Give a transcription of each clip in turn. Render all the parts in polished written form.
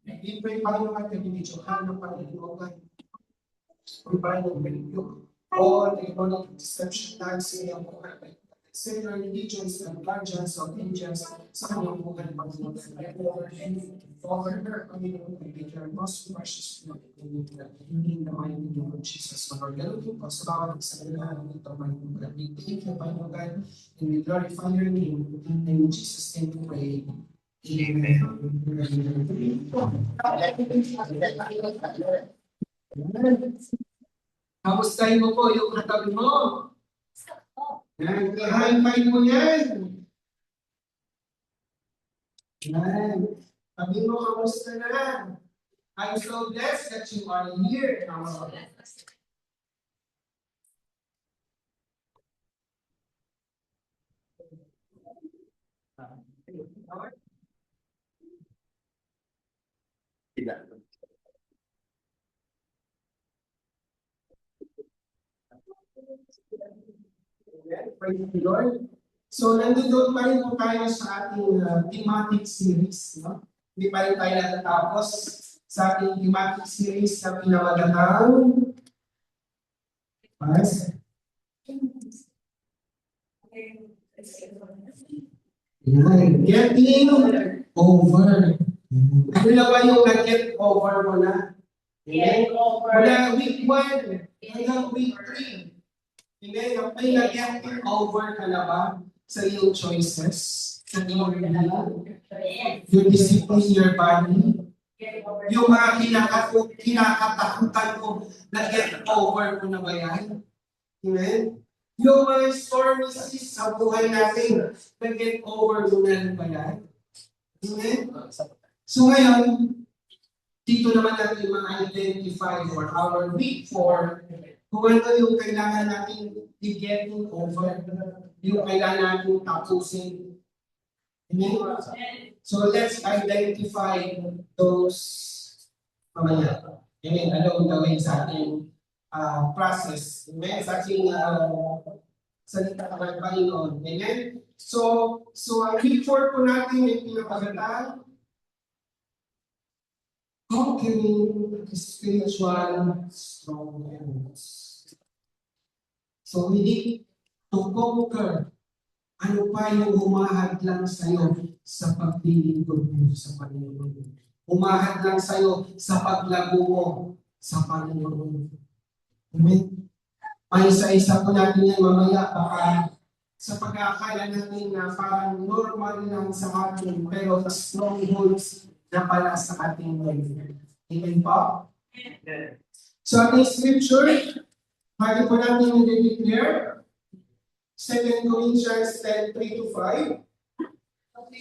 Hindi pa yung Panginoon at kabinidyohan ng Panginoon. Provide ng Panginoon. All the economic deception dahil sa iyong buhay. Similar religions and guardians of angels sa kanyang buhay Panginoon. For her, Panginoon, I make your most precious blood in the mighty name of Jesus. Lord, ganun po sa bawat isa na ito, Panginoon. We thank you, Panginoon, and we glorify your name. In Jesus' name we pray. Amen. Kamustahin mo po yung katabi mo. Yan, high-five mo yan. Yan. Sabi mo, kamusta na? I'm so blessed that you are here. Praise the Lord. So, nandun pa rin po tayo sa ating thematic series. No? Hindi pa rin tayo natatapos sa ating thematic series na pinamagatang getting over. Ano na ba yung get over mo na? Get over. Mula week 1 hanggang week 3. May nag-get over ka na ba sa iyong choices? Sa iyong you discipline your body? Yung mga kinakatakutan mo, nag-get over mo na ba yan? Amen? Yung mga stormy seas sa buhay natin, nag-get over mo na ba yan? Amen? So ngayon, dito naman natin ma-identify for our week 4, kung ano yung kailangan natin i-getting over, yung kailangan natin tapusin. Amen? So let's identify those mamaya. Amen? Ano ang gawin sa ating process? Amen? Sa ating salita ng Panginoon. Amen? So ang week 4 po natin may pinapagandaan. Conquering spiritual strongholds. So we need to conquer ano pa yung humahad lang sa'yo sa paglilingkod mo sa Panginoon. Humahad lang sa'yo sa paglago mo sa Panginoon. Amen? May isa-isa po natin yan mamaya baka sa pag-aakala natin na parang normal lang sa atin pero strongholds na pala sa ating life. Amen po? So ating scripture, bago po natin i-declare, 2 Corinthians 10:3-5.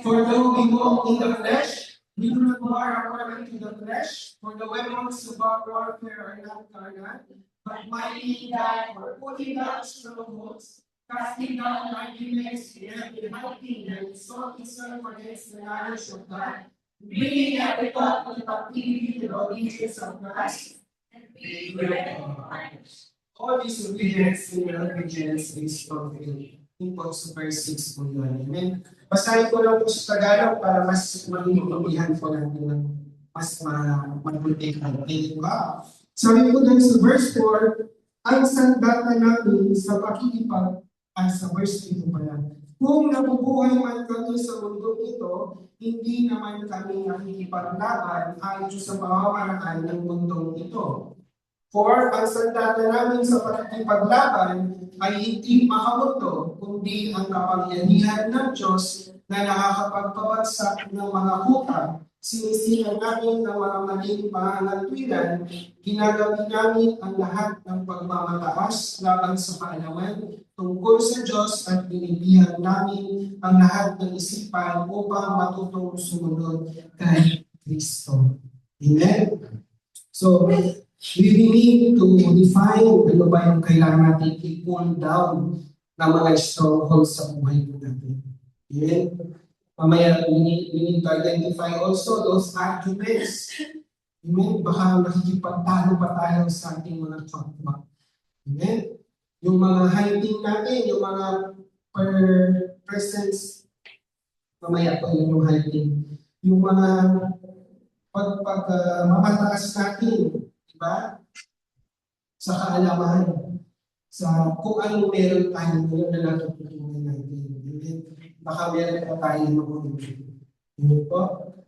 For though we walk in the flesh, we do not war according to the flesh, for the weapons of our warfare are not carnal, but mighty in God for pulling down strongholds, casting down arguments, and every high thing that exalts itself against the knowledge of God, bringing every thought to captivity to the obedience of Christ, and being ready for life. All this obedience in obedience is fulfilled. In sa verse 6 po yun. Amen. Basahin ko lang po sa Tagalog para mas magiging po natin ng mas mabuti. Diba? Sabi po dun sa verse 4, ang sandata natin sa pakikipag sa verse 2 pa yan. Kung nabubuhay man kami sa mundo ito, hindi naman kami nakikipaglaban ayon sa pamamaraan ng mundong ito. For ang sandata namin sa pakikipaglaban ay hindi makamundo, kundi ang kapangyarihan ng Diyos na nakakapagpabagsak ng mga kuta. Sinisihan namin ang mga maling pangangatwiran, ginagawa namin ang lahat ng pagmamataas laban sa kaalaman tungkol sa Diyos at binibihan namin ang lahat ng isipan upang matutong sumunod kay Kristo. Amen? So, we need to define ano ba yung kailangan natin i-pull down na mga strongholds sa buhay natin. Amen? Mamaya, we need to identify also those arguments. Amen? Baka nakikipagtalo pa tayo sa ating mga kapwa. Amen? Yung mga hiding natin, yung mga presence, mamaya po yung hiding. yung mga mamataas natin, di ba? Sa kaalaman, sa kung ano meron tayo ngayon na natutunan natin. Baka meron pa tayo noon. Ano po?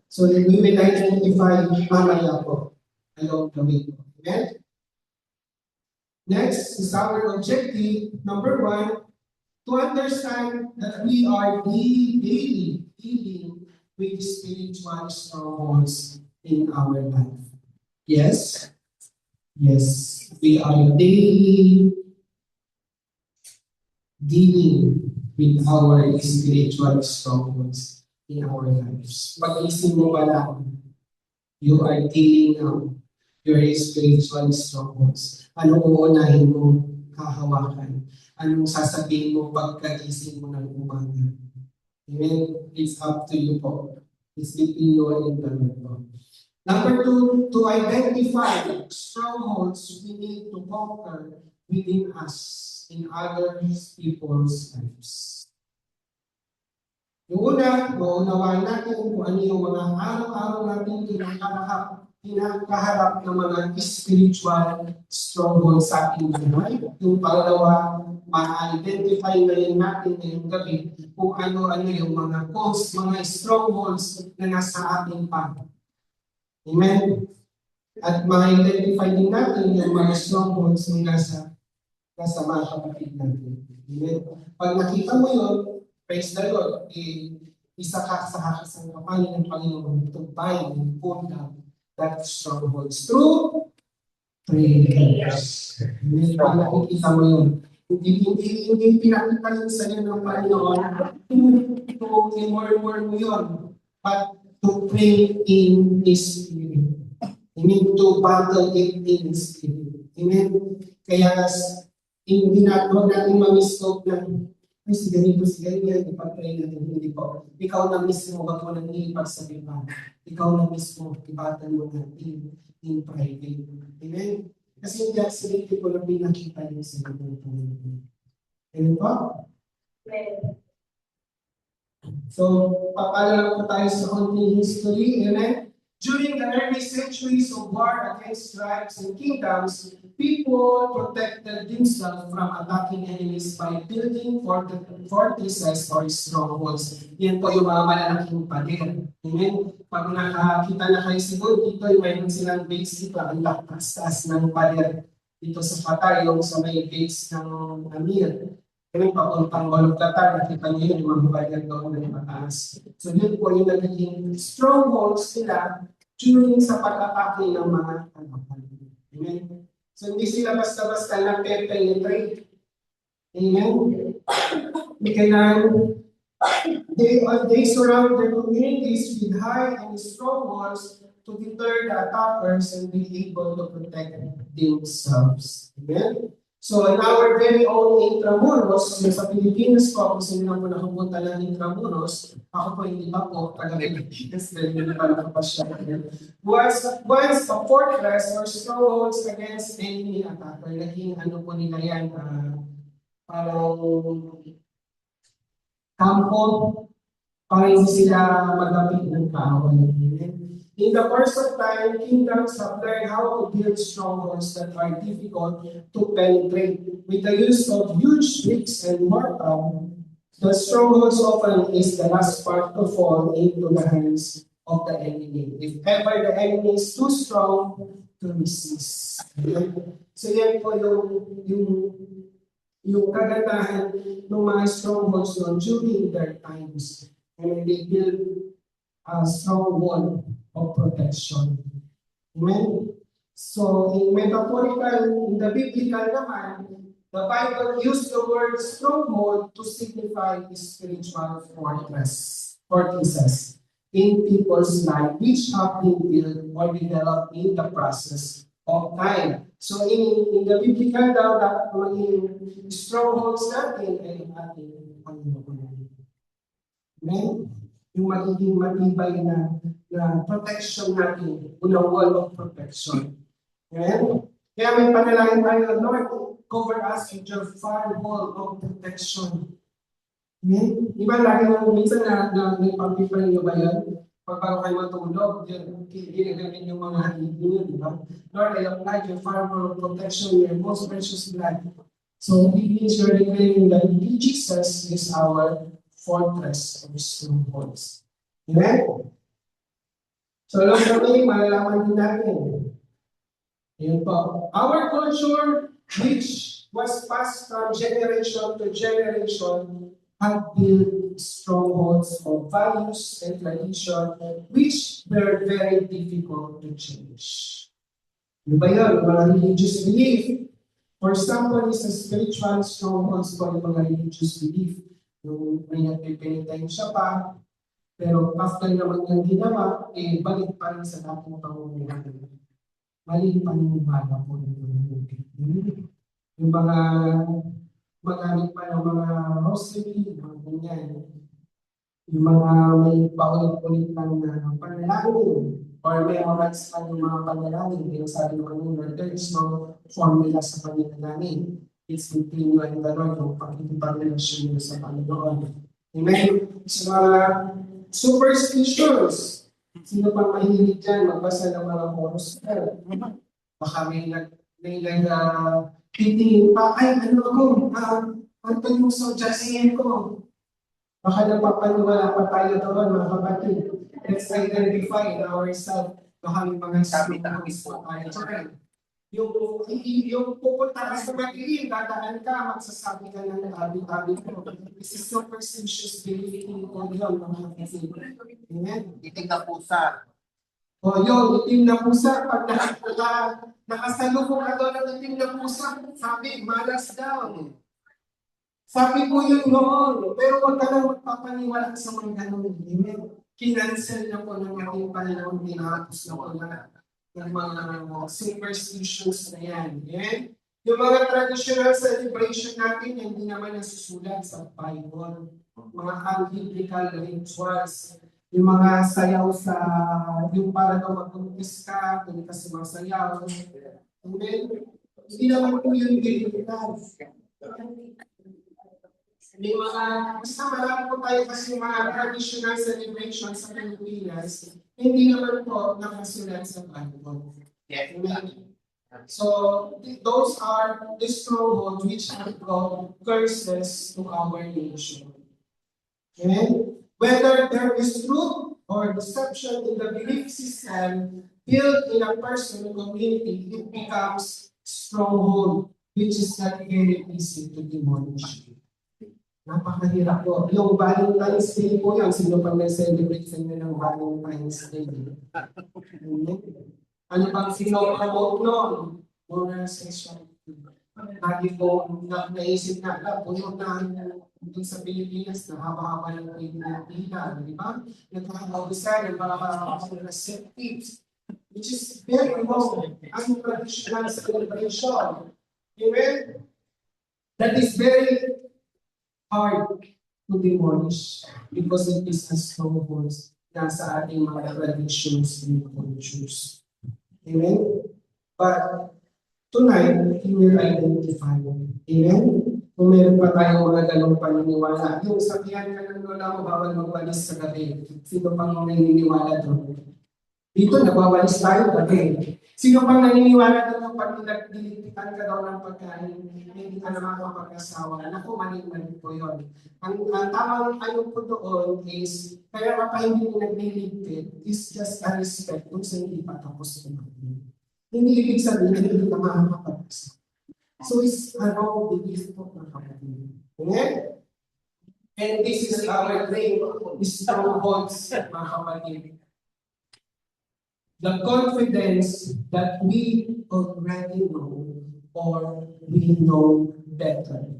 So, we will identify mamaya po along the way. Amen? Next is our objective, number 1, to understand that we are daily dealing with spiritual strongholds in our life. Yes? Yes. We are daily dealing with our spiritual strongholds in our lives. Pag-isip mo ba lang, you are dealing now your spiritual strongholds. Anong uunahin mo hahawakan? Anong sasabihin mo pagkagising mo ng umaga? Amen? It's up to you po. It's between you and the Lord po. Number 2, to identify strongholds we need to conquer within us in other people's lives. Yung una, maunawaan natin kung ano yung mga araw-araw natin kinakaharap ng mga spiritual strongholds sa ating buhay. Yung pangalawa, ma-identify na yun natin ngayong gabi kung ano-ano yung mga cause, mga strongholds na nasa ating pag. Amen? At ma-identify din natin yung mga strongholds na nasa mga kapatid natin. Amen? Pag nakita mo yun, praise the Lord, isa ka sa hakasang kapanin ng Panginoon to bind and pull down that strongholds through prayers. Amen? Pag nakikita mo yun, hindi pinakita yun sa iyo ng Panginoon to i-murmur mo yun, but to pray in His Spirit. Amen? To battle it in His Spirit. Amen? Kaya hindi natin ma-miscope ng ay, si ganyan, ipag-pray natin, hindi po. Ikaw na mismo, wag mo nang ipagsabihan. Ikaw na mismo, ibatan mo natin in private. Amen? Kasi hindi accident ko na pinakita yung sa ng Panginoon. Amen po? Amen. So, papalala po tayo sa konting history. Amen? During the early centuries of war against tribes and kingdoms, people protected themselves from attacking enemies by building fortresses or strongholds. Yan po yung mga malalaking pader. Amen? Pag nakakita na kayo siguro dito, mayroon silang base dito, ang taas ng pader dito sa Qatar, yung sa may base ng Amir. Kaya papuntang Golf Qatar, nakita niyo yun, yung mga pader doon na mataas. So yun po yung nagiging strongholds nila during sa pag-atake ng mga kalaban. Amen? So hindi sila basta-basta na penetrate. Amen? Kaya they surround their communities with high and strong walls to deter the attackers and be able to protect themselves. Amen? So in our very own Intramuros, sa Pilipinas po, kung sino na po nakapunta ng Intramuros, ako po hindi pa po, taga-Pilipinas, dahil hindi pa nakapasya. Was a fortress or strongholds against enemy attacker. Naging ano po nila yan, parang kampo, para hindi sila magapit ng kaaway. In the course of time, kingdoms have learned how to build strongholds that are difficult to penetrate. With the use of huge bricks and mortar, the strongholds often is the last part to fall into the hands of the enemy. If ever the enemy is too strong to resist. So yan po yung kagandahan ng mga strongholds during their times. And they build a strong wall of protection. Amen? So, in the biblical naman, the Bible used the word stronghold to signify spiritual fortresses in people's life, which have been built or developed in the process of time. So, in the biblical daw, dapat maging strongholds natin ay ating Panginoon. Amen? Yung magiging matibay na protection natin, unang wall of protection. Amen? Kaya may panalangin tayo, Lord, cover us with your firewall of protection. Amen? Di ba lagi na minsan na pag-pray nyo ba yan? Pag bago kayo matulog, ginagamin yung mga haligi, di ba? Lord, I apply your farmer protection, your most precious blood. So it means you're declaring that Jesus is our fortress of strongholds. Amen? So along the way, malalaman din natin. Yun po. Our culture, which was passed from generation to generation, have built strongholds of values and tradition which were very difficult to change. Di ba yun? Mga religious belief. For example, is a spiritual strongholds po yung mga religious belief. Yung may nagpipinitensya pa, pero after naman yung ginawa, balik pa rin sa dating pamumuhay. Mali paniniwala po yung mga magamit pa ng mga rosary, mga ganyan. Yung mga may paulit-ulit lang na panalangin or memorize lang yung mga panalangin. Yung sabi naman nila, there is no formula sa panalangin. It's between you and the Lord, yung pagkikipagrelasyon nyo sa Panginoon. Amen? Sa mga superstitions, sino pang mahilig dyan magbasa ng mga horoscope? Baka may titingin pa, ay ano ako, ano yung suggestion ko? Baka napapaniwala pa tayo doon, mga kapatid. Let's identify in ourselves. Baka may mga sabi-tabis po tayo dyan. Yung pupunta ka sa madilim, dadaan ka, magsasabi ka ng tabi-tabi ko. This is superstitious believing ko yun, mga kapatid. Amen? Iting na pusa. O yun, itim na pusa, pag nakasalubong ka doon ng itim na pusa, sabi, malas daw. Sabi ko yun noon, pero wag ka lang magpapaniwala sa mga ganun. Amen. Kinancel na po ng ating Panginoon, tinapos na po na ng mga superstitions na yan. Amen. Yung mga traditional celebration natin, hindi naman nasusulat sa Bible. Mga unbiblical rituals, yung mga sayaw sa, yung para daw mag-umpis ka, kung ka sumasayaw. Amen. Hindi naman po yun biblical. May mga, basta marami po tayo kasi mga traditional celebrations sa Pilipinas, hindi naman po nakasulat sa Bible. Amen. So, those are the strongholds which have brought curses to our nation. Amen. Whether there is truth or deception in the belief system built in a personal community, it becomes stronghold, which is not very easy to demolish. Napakahirap po. Yung Valentine's Day po yan, sino pang nag-celebrate sa inyo ng Valentine's Day? Ano bang sino-promote nun? Moral sexuality. Lagi po naisip na, puno na dun sa Pilipinas na haba-haba ng pila, di ba? Nagkakaubusan ng mga receptives, which is very wrong as a traditional celebration. Amen? That is very hard to demolish because it is a stronghold na sa ating mga traditions and cultures. Amen? But tonight, we will identify. Amen? Kung meron pa tayong mga ganong paniniwala, yung sabihan ka ng lola mo, bawal magwalis sa gabi. Sino pang naniniwala doon? Dito, nagwawalis tayo gabi. Sino pang naniniwala doon pag nagdilipitan ka daw ng pagkain, hindi ka na makapag-asawa? Naku, mali-mali po yun. Ang tamang ano po doon is, kaya pa hindi nagliligpit, is just a respect kung sa hindi pa tapos kumain. Hindi ibig sabihin na hindi ka makakapag-asawa. So it's a wrong belief po ng kapatid. Okay? And this is our dream, strongholds, mga kapatid. The confidence that we already know or we know better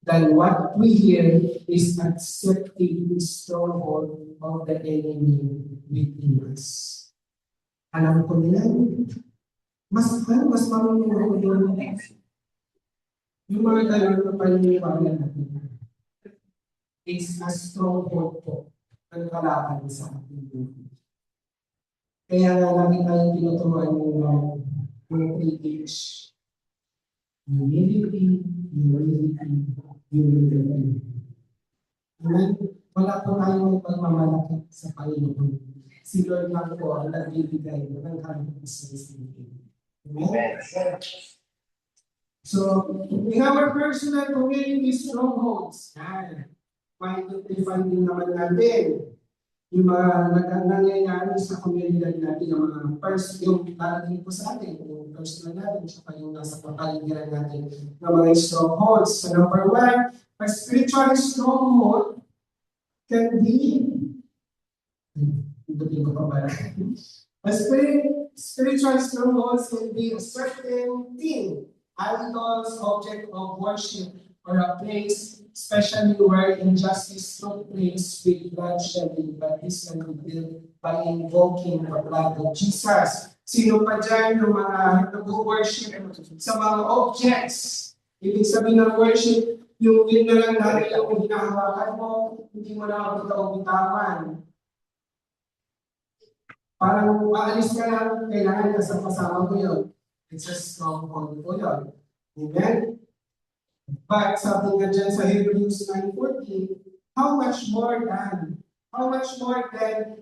than what we hear is accepting the stronghold of the enemy within us. Alam ko nila, mas marunong ako doon. Yung mga gano'n na paniniwala natin is a stronghold po ang kalaban sa ating. Kaya nga lagi tayong tinuturuan yung privilege. Humility. Amen? Wala po tayong pagmamalaki sa Panginoon. Si Lord lang po ang nagbibigay ng consistency. Amen? So, we have our personal community strongholds. Yan. Ma-identify din naman natin yung mga nangyayari sa komunidad natin, yung mga yung darating po sa atin, yung personal natin, saka yung nasa kapaligiran natin ng mga strongholds. So number one, a spiritual stronghold can be, hindi ko pa pala. A spiritual strongholds can be a certain thing, idols, object of worship, or a place, especially where injustice took place with bloodshedding, but this can be built by invoking the blood of Jesus. Sino pa dyan yung mga nag-worship sa mga objects? Ibig sabihin ng worship, yung yun na lang natin yung hinahawakan mo, hindi mo na bitaw-bitawan. Parang aalis ka lang, kailangan kasama mo yun. It's a stronghold po yun. Amen? But sabi nga dyan sa Hebrews 9:14, how much more than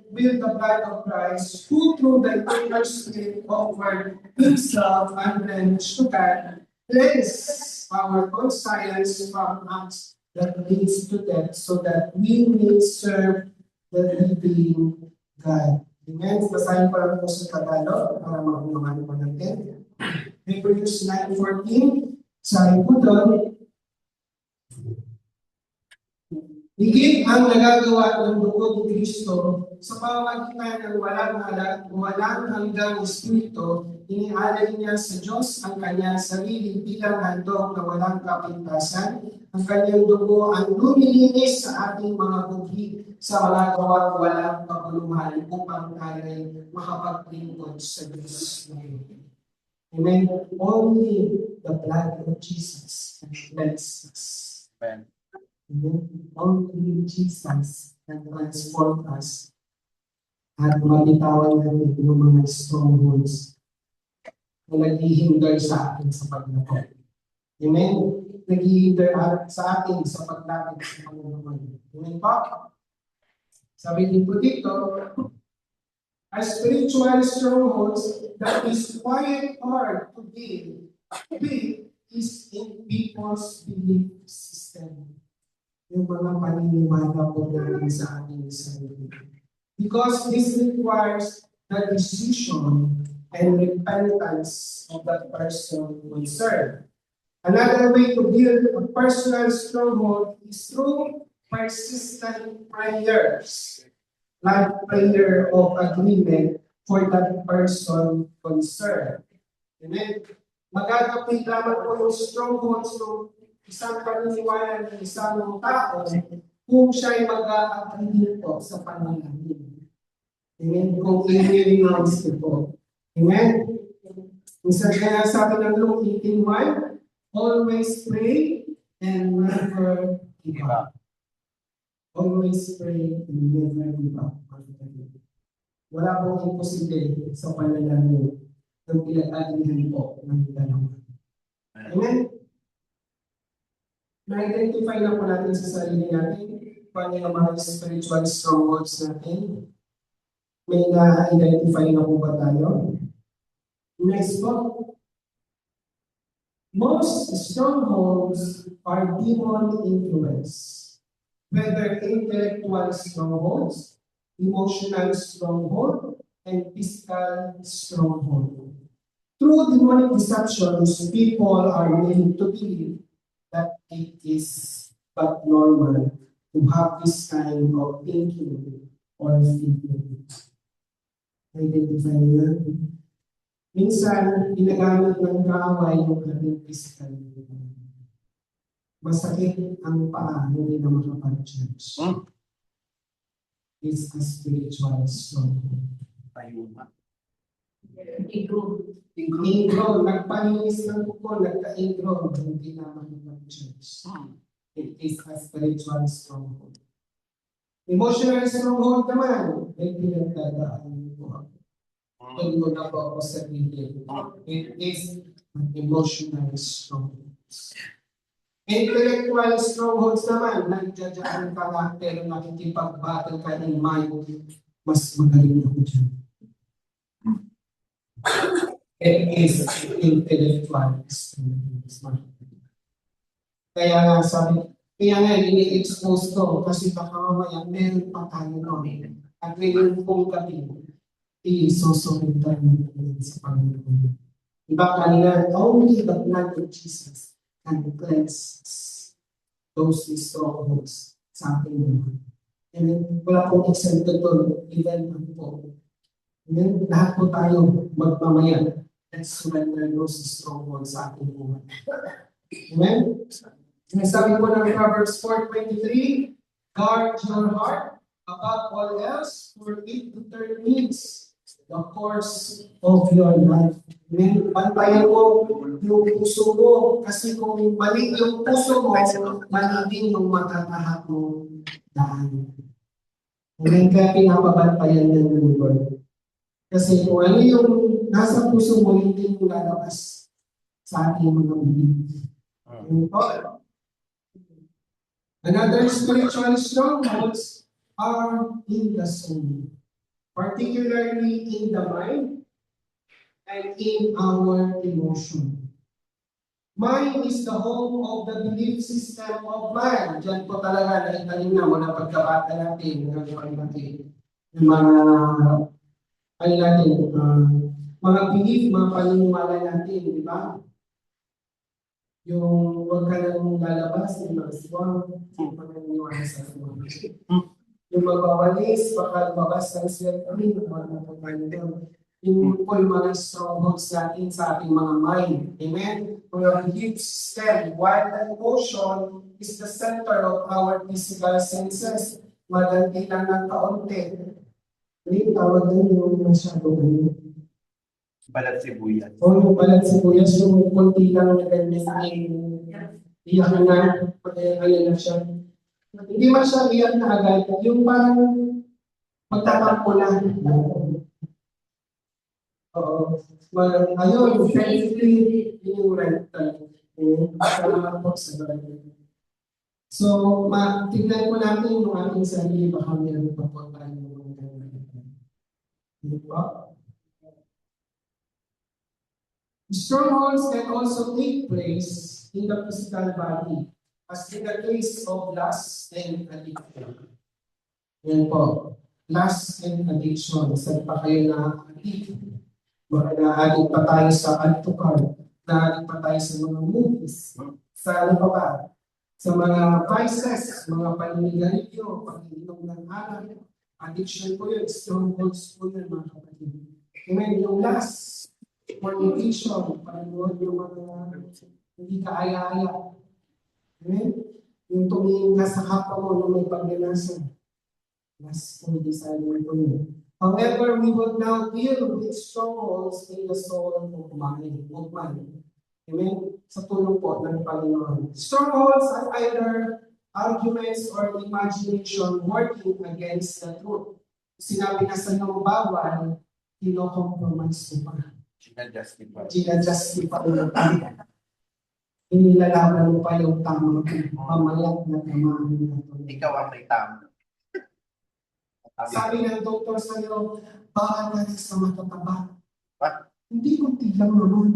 will the blood of Christ, who through the eternal Spirit offered himself unblemished to God, cleanse our conscience from acts that leads to death, so that we may serve the living God. Amen? Basahin ko lang po sa Tagalog para maunawaan po natin. Hebrews 9:14, sabi po doon, higit ang nagagawa ng dugo ni Kristo sa pamamagitan ng walang hanggang Espiritu, inialay niya sa Diyos ang kanyang sarili bilang handog na walang kapintasan. Ang kanyang dugo ang lumilinis sa ating mga bughi sa mga gawang walang kapuluhan upang tayo'y makapaglingkod sa Diyos ngayon. Amen. Only the blood of Jesus can cleanse us. Amen. Only Jesus can transform us at mabitawan natin yung mga strongholds na naghihindar sa atin sa paglapit. Amen? Naghihindar sa atin sa paglapit sa Panginoon. Amen pa? Sabi din po dito, a spiritual strongholds that is quite hard to build is in people's belief system. Yung mga paniniwala po natin sa ating sarili. Because this requires the decision and repentance of that person concerned. Another way to build a personal stronghold is through persistent prayers, like prayer of agreement for that person concerned. Amen? Magagapit lamang po yung strongholds ng isang paniniwala ng isang tao kung siya'y mag-a-agree po sa panalangin. Amen? Kung i-renounce po. Amen? Isa kaya sabi ng Luke 18:1, always pray and never give up. Always pray and never give up. Wala pong imposible sa panalangin ng pinag-agrihan po ng dalawa. Amen? Na-identify na po natin sa sarili natin paano yung mga spiritual strongholds natin. May na-identify na po ba tayo? Next po. Most strongholds are demon influence. Whether intellectual strongholds, emotional stronghold, and physical stronghold. Through demonic deceptions, people are made to believe that it is but normal to have this kind of thinking or feeling. Identify na. Minsan, ginagamit ng kaaway yung ating physical. Masakit ang paa, hindi na makapag-church. It's a spiritual stronghold. Ingro, nagpaninis ng kuko, nagka-ingro, hindi na makapag-church. It is a spiritual stronghold. Emotional stronghold naman, may pinagdadaan ko ako. Pwede ko na po ako sabihin. It is an emotional stronghold. Intellectual strongholds naman, nagdadaan ka nga pero nakikipag-battle ka in mind mas magaling ako dyan. It is intellectual experience. Kaya nga sabi, kaya nga ini-expose ko kasi baka mamaya meron pa tayo noon. At ngayon kong gabi, i-susunod mo sa Panginoon. Diba kanina, only the blood of Jesus can cleanse those strongholds sa ating buhay. And then, wala pong exempted doon, even ako po. And then, lahat po tayo magmamaya. Let's surrender those strongholds sa ating buhay. Amen? Sabi po ng Proverbs 4:23, guard your heart above all else, for it determines the course of your life. Amen? Bantayan mo yung puso mo, kasi kung mali yung puso mo, mali din yung matatahat mo daan. Amen? Kaya pinapabantayan yan ng Lord. Kasi kung ano yung nasa puso mo, hindi yung lalabas sa ating mga bibig. Another spiritual strongholds are in the soul, particularly in the mind and in our emotion. Mind is the home of the belief system of man. Diyan po talaga naitanim na mula pagkabata natin, yung mga belief, mga paniniwala natin, di ba? Yung huwag ka nang lalabas ng mga siwang, yung paniniwala sa siwang. Yung magbawalis, baka lumabas ng siwang kami, yung po yung mga strongholds natin sa ating mga mind. Amen? Our belief system, while the emotion is the center of our physical senses, maganti lang ng kaunti. Hindi, tawag din yung masyado ganyan. Balat sibuyas. Yung balat sibuyas, yung kunti lang na ganyan. Iyak na, ayan na siya. Hindi man siya iyak na agad. Yung parang magtatampo lang. Oo. Ayun, friendly, yung rental. Salamat po sa bagay. So, tignan po natin yung ating sarili, baka meron pa po tayo mga ganyan. Strongholds can also take place in the physical body, as in the case of lust and addiction. Yan po, lust and addiction. Saan pa kayo na-addict? Baka na-addict pa tayo sa alcohol, na-addict pa tayo sa mga movies, sa ano pa ba? Sa mga vices, mga paninigarilyo, pag-inom ng alak, addiction po yun, strongholds po yun mga kapatid. Amen, yung lust, fornication, panood yung mga hindi kaaya-aya. Amen? Yung tumingin ka sa kapwa mo na may pagnanasa. Last for desire po yun. However, we will now deal with strongholds in the soul of mind. Amen? Sa tulong po ng Panginoon. Strongholds are either arguments or imagination working against the truth. Sinabi na sa iyong bawal, kino-compromise mo pa. Gina-justify mo pa. Inilalaban mo pa yung tamang pamayat na tamaan na ito. Ikaw ang may tama. Sabi ng doktor sa iyo, baka ka sa matataba. What? Hindi ko tiglang naman.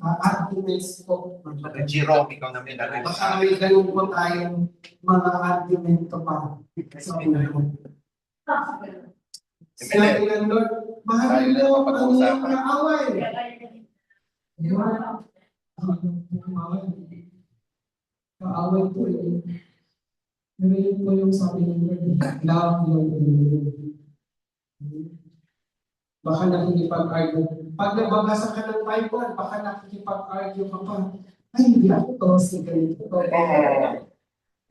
Arguments po. Jerome, ikaw na may nalagay. Baka may ganun po tayong mga argumento pa. Sabi na po. Sabi ng Lord, mahal mo ang iyong kaaway. Kaaway po eh. Pero yun po yung sabi ng Lord, love your enemy. Baka nakikipag-argue. Pag nababasa ka ng Bible, baka nakikipag-argue ka pa. Ay, hindi ako to, si ganito.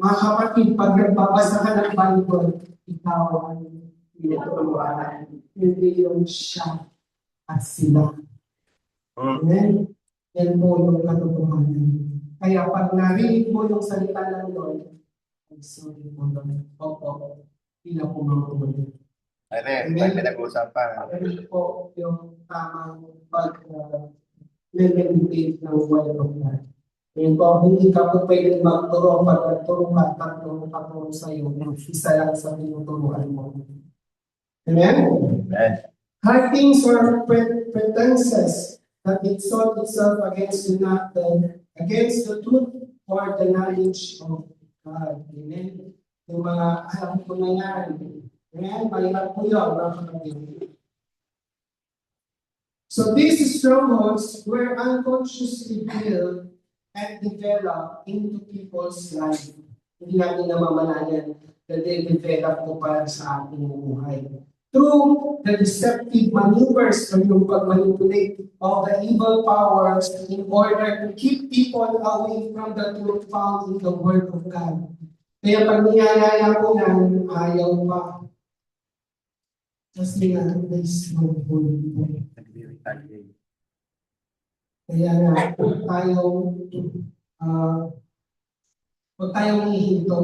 Mga kapatid, pag nagbabasa ka ng Bible, ikaw ang pinaturuan. Hindi yung siya at sila. Amen? Yan po yung katotohanan. Kaya pag narinig mo yung salita ng Lord, I'm sorry po Lord. Opo, pila po mga tuloy. Ay, pinag-uusapan. Ano po yung tamang pag-meditate ng word of God. Ngayon po, hindi ka po pwede magturo pag nagturo ka, tatlong sa iyo, isa lang sa tinuturuan mo. Amen? Amen. Hidings or pretenses that exalt itself against the truth or the knowledge of God. Amen? Yung mga alam ko na yan. Amen? Mahirap po yun, mga kapatid. So these strongholds were unconsciously built and developed into people's life. Hindi natin namamalayan na de-develop po para sa ating buhay. Through the deceptive maneuvers or yung pag-manipulate of the evil powers in order to keep people away from the truth found in the Word of God. Kaya pag niyayaya po yan, ayaw pa. Kasi nga, may stronghold po. Kaya nga, huwag tayong hihinto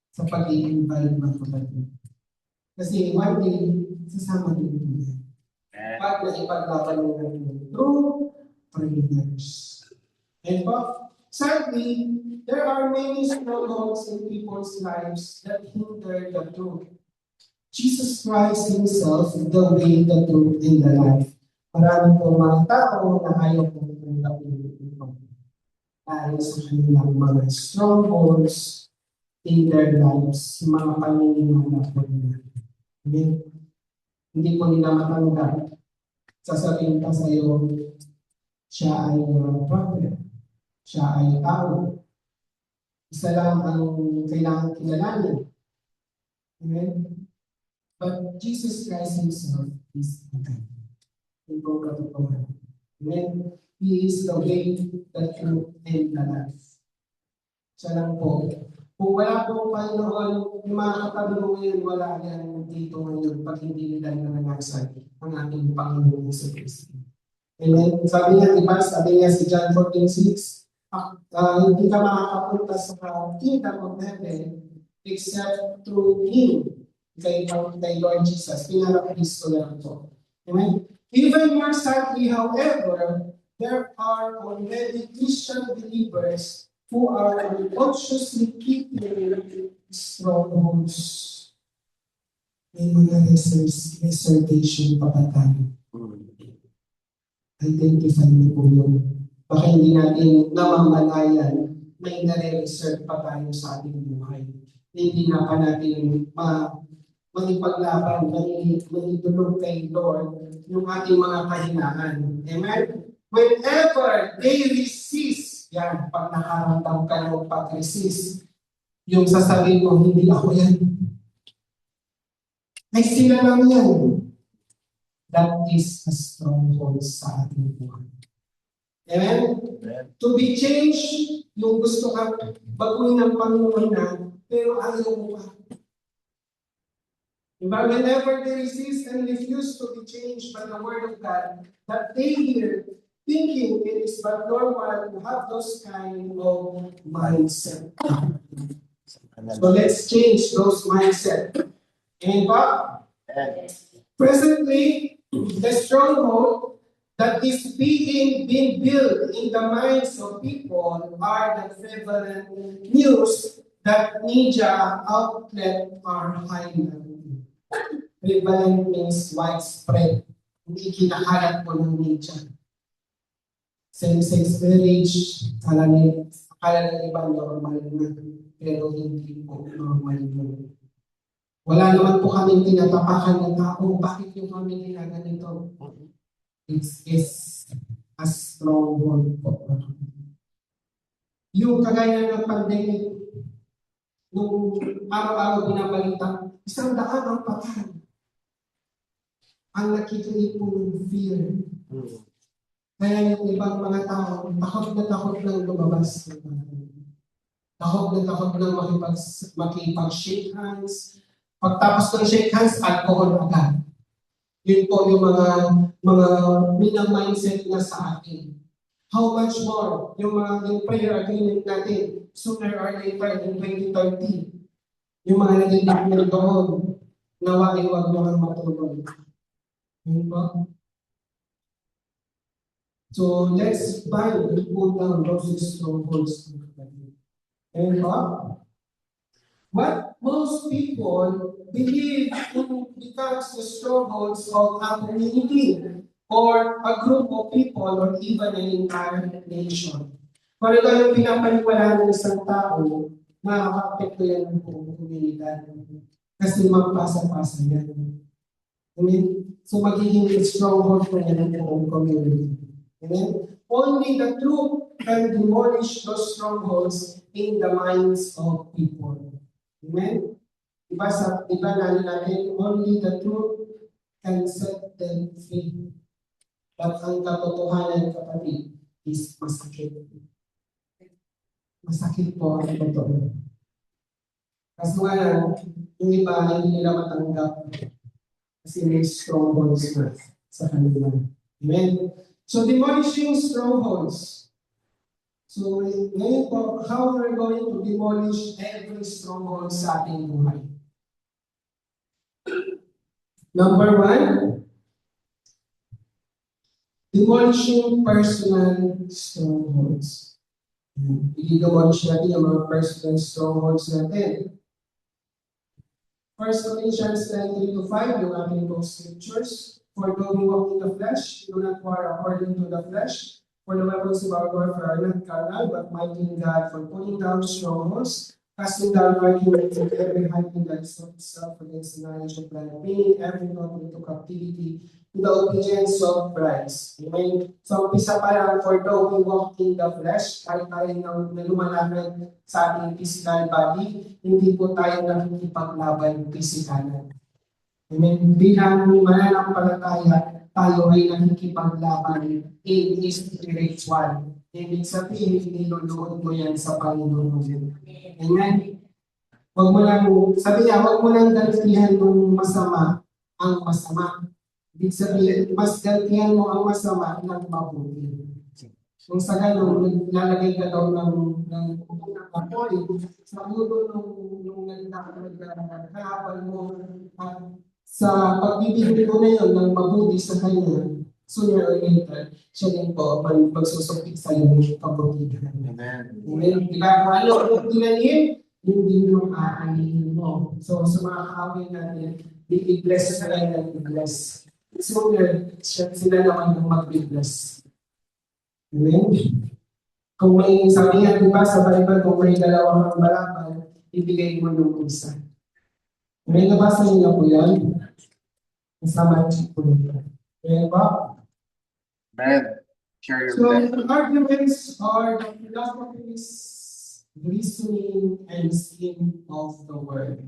sa pag-i-invite mga kapatid. Kasi one day, sasama din ito yan. Pag naipaglaban mo natin through prayers. And sadly, there are many strongholds in people's lives that hinder the truth. Jesus Christ Himself is the way, the truth, and the life. Marami pong mga tao na ayaw pong tanggapin ito. Dahil sa kanilang mga strongholds in their lives, mga paniniwala po nila. Amen. Hindi po nila matanggap. Sasabihin pa sa iyo, siya ay prophet. Siya ay tao. Isa lang ang kailangan kilalanin. Amen. But Jesus Christ Himself is the God. Ito katotohanan. Amen. He is the way, the truth, and the life. Siya lang po. Kung wala po Panginoon, yung mga katabi mo ngayon, wala yan dito ngayon pag hindi nila nananasan ang ating Panginoon sa Kristo. And then, sabi niya si John 14:6, hindi ka makakapunta sa kingdom of heaven except through Him, kay Lord Jesus. Pinarap Kristo lang po. Amen? Even more sadly, however, there are already Christian believers who are unconsciously keeping strongholds. May mga reservation pa ba tayo? Identify niyo po yun. Baka hindi natin namamalayan, may nare-reserve pa tayo sa ating buhay. Hindi na pa natin manipaglaban, manitulog kay Lord yung ating mga kahinaan. Amen? Whenever they resist, yan, pag nakaramdam ka ng pag-resist, yung sasabihin mo, hindi ako yan. Ay sila lang yan. That is a stronghold sa ating buhay. Amen? Amen. To be changed, yung gusto kang baguhin ng Panginoon na, pero ayaw mo pa. But whenever they resist and refuse to be changed by the Word of God, that they hear, thinking it is but normal to have those kind of mindset. So let's change those mindset. And presently, the stronghold that is being built in the minds of people are the prevalent news that media outlet are highlighting. Prevalent means widespread. Hindi kinakalat po ng media. Same-sex marriage, akala ng iba normal na, pero hindi po normal na. Wala naman po kaming tinatapakan ng tao, bakit yung kami ginaganito? It is a stronghold po. Yung kagaya ng pandemic, nung araw-araw binabalita, 100 ang patay. Ang nakikita po ng fear. Kaya yung ibang mga tao, takot lang lumabas. Takot lang makipag-shake hands. Pagtapos ng shake hands, alcohol agad. Yun po yung mga mindset na sa atin. How much more yung prayer agreement natin sooner or later in 2030. Yung mga naging doon, nawa ay huwag mo kang matulog. Yun po. So let's bind and pull down those strongholds. And What most people believe in becomes the strongholds of a community or a group of people or even an entire nation. Kung ano yung pinapaniwalaan ng isang tao, makaka-apekto yan ng buong komunidad. Kasi magpasa-pasa yan. Amen? So magiging stronghold na yan ng buong community. Amen? Only the truth can demolish those strongholds in the minds of people. Amen? Diba natin, only the truth can set them free. At ang katotohanan, kapatid, is masakit. Masakit po ang totoo. Kasi nga lang, yung iba hindi nila matanggap kasi may strongholds na sa kanila. Amen? So, demolishing strongholds. So, ngayon po, how we're going to demolish every stronghold sa ating buhay. Number one, demolishing personal strongholds. I-demolish natin yung mga personal strongholds natin. 1 Corinthians 10:3-5, yung ating book scriptures. For though we walk in the flesh, we do not war according to the flesh. For the weapons of our warfare are not carnal, but mighty in God for pulling down strongholds, casting down arguments and every high thing that is not itself against the knowledge of God, bringing every thought into captivity to the obedience of Christ. Amen. So, umpisa pa lang, for though we walk in the flesh, kahit tayo nang lumalakad sa ating physical body, hindi po tayo nakikipaglaban physically. Amen. Bilang mananampalataya, tayo ay nakikipaglaban in spiritual. Ibig sabihin, niluluhod mo yan sa Panginoon. Amen. Huwag mo lang, sabi niya, huwag mo lang gantihan ng masama ang masama. Ibig sabihin, mas gantihan mo ang masama ng mabuti. Kung sa ganun, lalagay ka daw ng apoy sa ulo nung nagkakalaban mo at sa pagbibigay mo na yun ng mabuti sa kanya, sooner or later, siya din po magsusupit sa iyo ng kabutihan. Amen. Amen. Diba? Ano kung tinanim, hindi yung aanihin mo. So, sa mga kaawin natin, i-bless sa kanya ng i-bless. Sooner, sila naman yung mag-bless. Amen? Kung may sabi nga, diba, sa Bible, kung may dalawang balaban, ibigay mo yung isa. May nabasa niyo po yan? Kasama po nito. Ayan ba? Amen. Share your So, blessing. arguments are the philosophies, reasoning, and scheme of the world.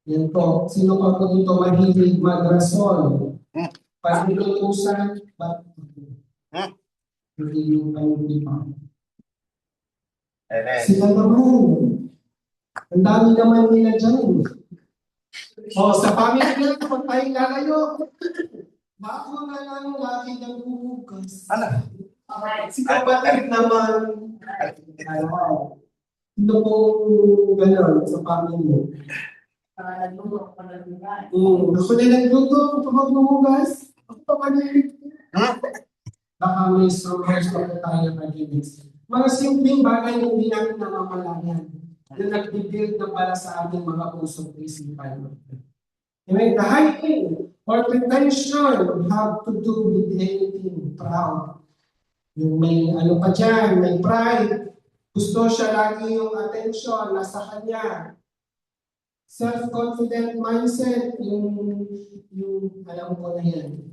Yan po. Sino pa po dito mahilig magrasol? Pag inutusan, ba't hindi yung panunipang? Amen. Sila naman. Ang dami naman nila dyan. O, sa pamilya, kung tayo lalayo, bako na lang lagi ng huhugas. Ano? Si kapatid naman, ito po gano'n sa pamilya. Ako na nagluto, kapag humugas, ako pa manilig. Baka may strongholds pa po tayo na arguments. Mga simpleng bagay na hindi natin namamalayan na nag-build na para sa ating mga pusong isipan. Amen. The hiding or pretension have to do with anything proud. Yung may ano pa dyan, may pride. Gusto siya lagi yung attention, nasa kanya. Self-confident mindset, yung alam ko na yan.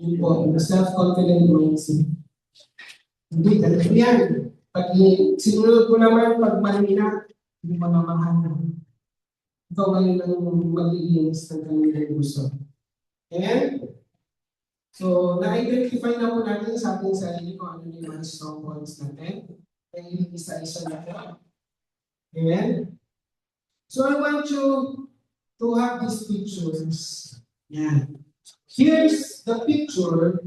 Yun po, yung self-confident mindset. Hindi, ganito yan. Pag sinunod ko naman, pag mahina, hindi mo namahal. Ikaw ngayon ang maglilinis ng kanilang gusto. Amen? So, na-identify na po natin sa ating sarili kung ano yung mga strongholds natin. Kaya isa-isa na po. Amen? So, I want you to have these pictures. Yan. Here's the picture.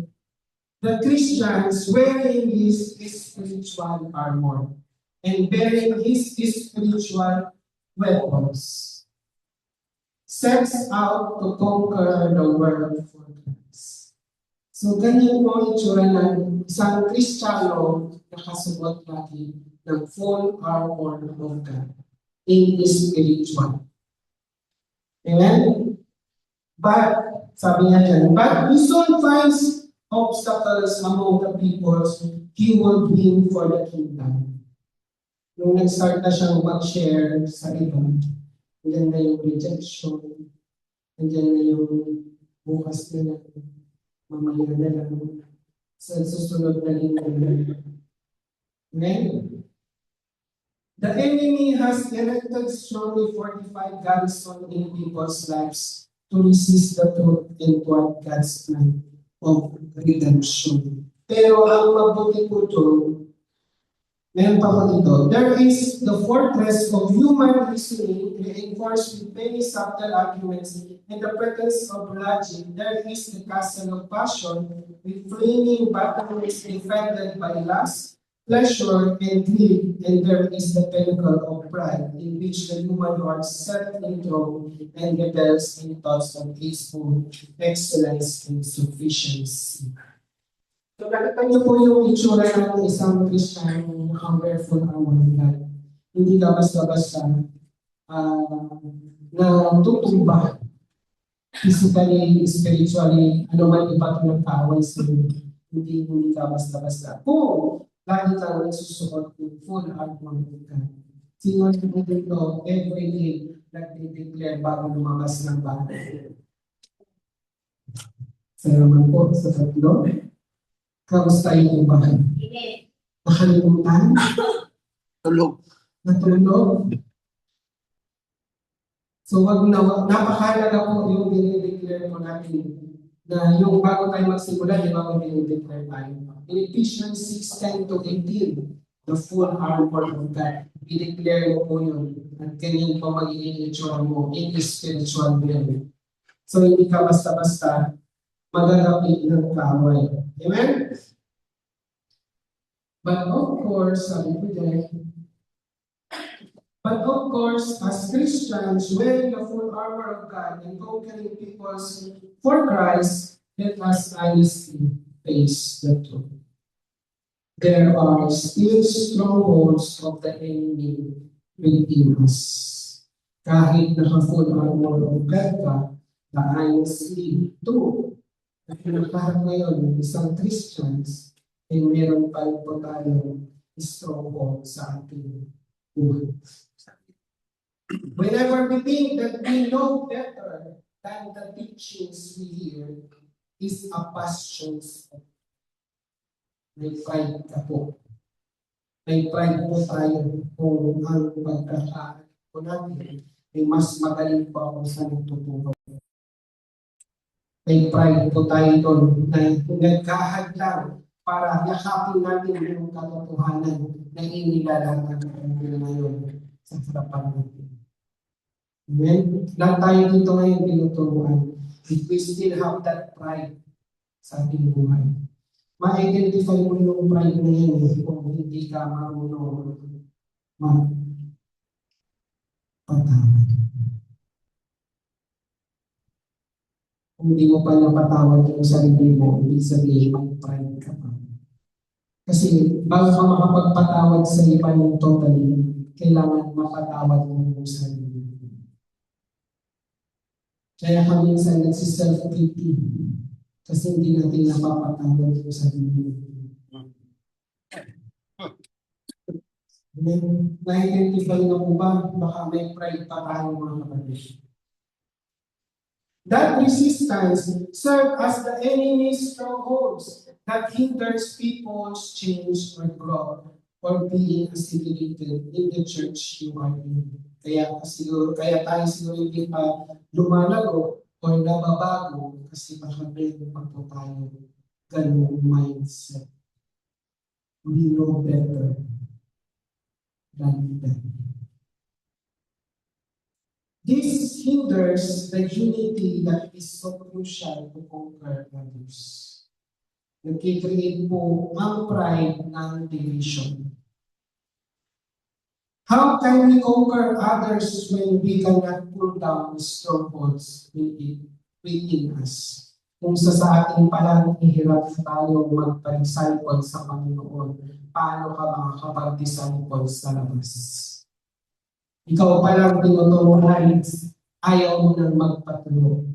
The Christians wearing his spiritual armor and bearing his spiritual weapons sets out to conquer the world for Christ. So, ganyan po ang itsura ng isang Kristiyano na nakasuot lagi ng full armor of God. in spiritual. Amen? But, sabi niya dyan, but he soon finds obstacles among the peoples he will win for the kingdom. Nung nag-start na siyang mag-share sa iba, nandiyan na yung rejection, nandiyan na yung bukas na lang, mamaya na lang, sa susunod na linggo na. Amen? The enemy has erected strongly fortified garrison in people's lives to resist the truth and toward God's plan of redemption. Pero ang mabuti po doon, meron pa po dito, there is the fortress of human reasoning reinforced with many subtle arguments and the pretense of logic. There is the castle of passion with flaming batteries defended by lust, pleasure, and greed, and there is the pinnacle of pride in which the human heart set enthroned and rebels in thoughts of peaceful excellence and sufficiency. So nakita niyo po yung itsura ng isang Christian powerful our God. Hindi ka basta-basta na tutumba physically, spiritually, ano man iba ng kaaway sa hindi ka basta-basta. Kung lagi kang nagsusuot ng full armor of God. Sino po dito every day nag-declare bago lumabas ng bahay? Salamat po sa tatlo. Kamusta yung bahay? Nakalimutan? Tulog. Natulog? So napakahalaga po yung dinideclare po natin na yung bago tayo magsimula, di ba may dinideclare tayo? In Ephesians 6:10-18, the full armor of God. I-declare mo po yun at kanyan pa magiging itsura mo in the spiritual realm. So hindi ka basta-basta magagapit ng kaaway. Amen? But of course, as Christians, wearing the full armor of God and conquering peoples for Christ, let us honestly face the truth. There are still strongholds of the enemy within us. Kahit naka-full armor of God ka, the honestly true. At nakaharap ngayon, isang Christians, ay meron pa po tayo stronghold sa ating buhay. Whenever we think that we know better than the teachings we hear, is a passion. May pride ka po. May pride po tayo kung ang pagkakaan po natin ay mas magaling pa ako sa nagtuturo. May pride po tayo doon na nagkahadlang para yakapin natin yung katotohanan na inilalanggan natin ngayon sa harapan natin. Amen? Lahat tayo dito ngayon tinuturuan. If we still have that pride sa ating buhay, ma-identify mo yung pride na yan kung hindi ka marunong magpatawad. Kung hindi mo pa napatawad yung sarili mo, ibig sabihin may pride ka pa. Kasi bago ka makapagpatawad sa iba ng totally, kailangan mapatawad mo yung sarili mo. Kaya kami minsan nagsiself-pity kasi hindi natin napapatawad yung sarili mo. Na-identify na po ba? Baka may pride pa tayo mga kapatid. That resistance serves as the enemy's strongholds that hinders people's change or growth or being assimilated in the church you are in. Kaya tayo siguro hindi pa lumalago o nababago kasi baka meron pa po tayo ganung mindset. We know better than that. This hinders the unity that is so crucial to conquer others. Nagkikreate po ang pride ng division. How can we conquer others when we cannot pull down the strongholds within us? Kung sa ating palang ihirap tayo magpa-disciple sa Panginoon, paano ka makakapag-disciple sa labas? Ikaw pa lang tinutulungan, ayaw mo nang magpatulong.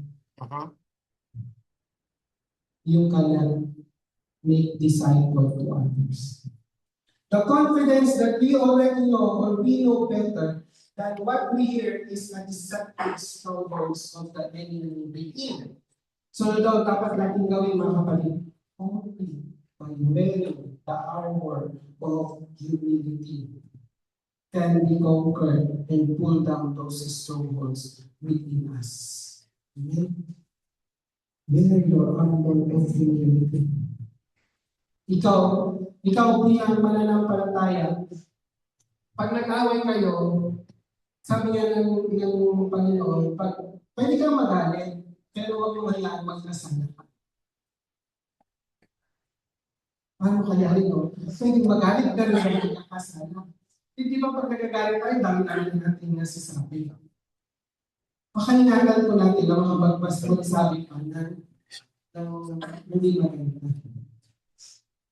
Yung kanyang make disciple to others. The confidence that we already know or we know better that what we hear is a deceptive strongholds of the enemy within. So daw dapat natin gawin mga kapatid, only by wearing the armor of humility can be conquered and pull down those strongholds within us. Amen? Wear your armor of humility. Ikaw bilang mananampalataya, pag nag-away kayo, sabi nga ng Panginoon, pwede kang magalit, pero huwag mo hayaan magkasala. Paano kaya rin, no? Pwede magalit ka rin sa magkakasala. Hindi ba pag nagagalit tayo, dami-dami natin nasasabi. Pakalingatan po natin ang mga magsabi pa ng hindi maganda.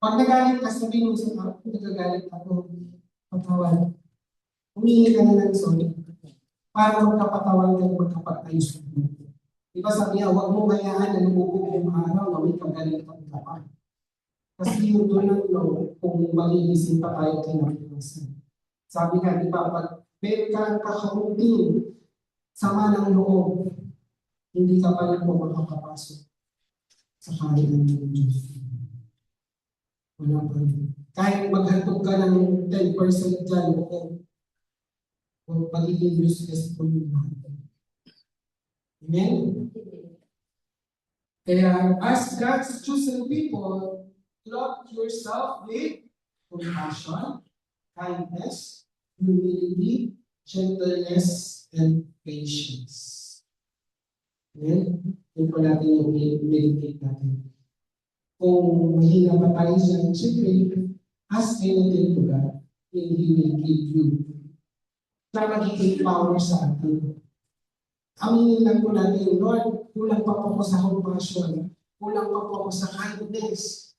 Pag nagalit ka, sabihin mo sa tao, nagagalit ako, patawad. Humingi ka na ng sorry. Para magkapatawan ka ng magkapag-ayos mo. Diba sabi niya, huwag mo hayaan na lumubog yung araw na may kagalitan ka pa. Kasi yung doon ang no, kung magigising pa tayo kinabukasan. Sabi nga, di ba, pag meron ka ang kakaunting sama ng loob, hindi ka pa lang po makakapasok sa kainan ng Diyos. Wala pa rin. Kahit maghantog ka ng 10% dyan, o magiging useless po yung lahat. Amen? Kaya, as God's chosen people, clothe yourself with compassion, kindness, humility, gentleness, and patience. Amen? Yun po natin yung meditate natin. Kung mahina pa tayo dyan, siyempre, ask anything to God, and He will give you na magiging power sa atin. Aminin lang po natin, Lord, kulang pa po ako sa compassion, kulang pa po ako sa kindness,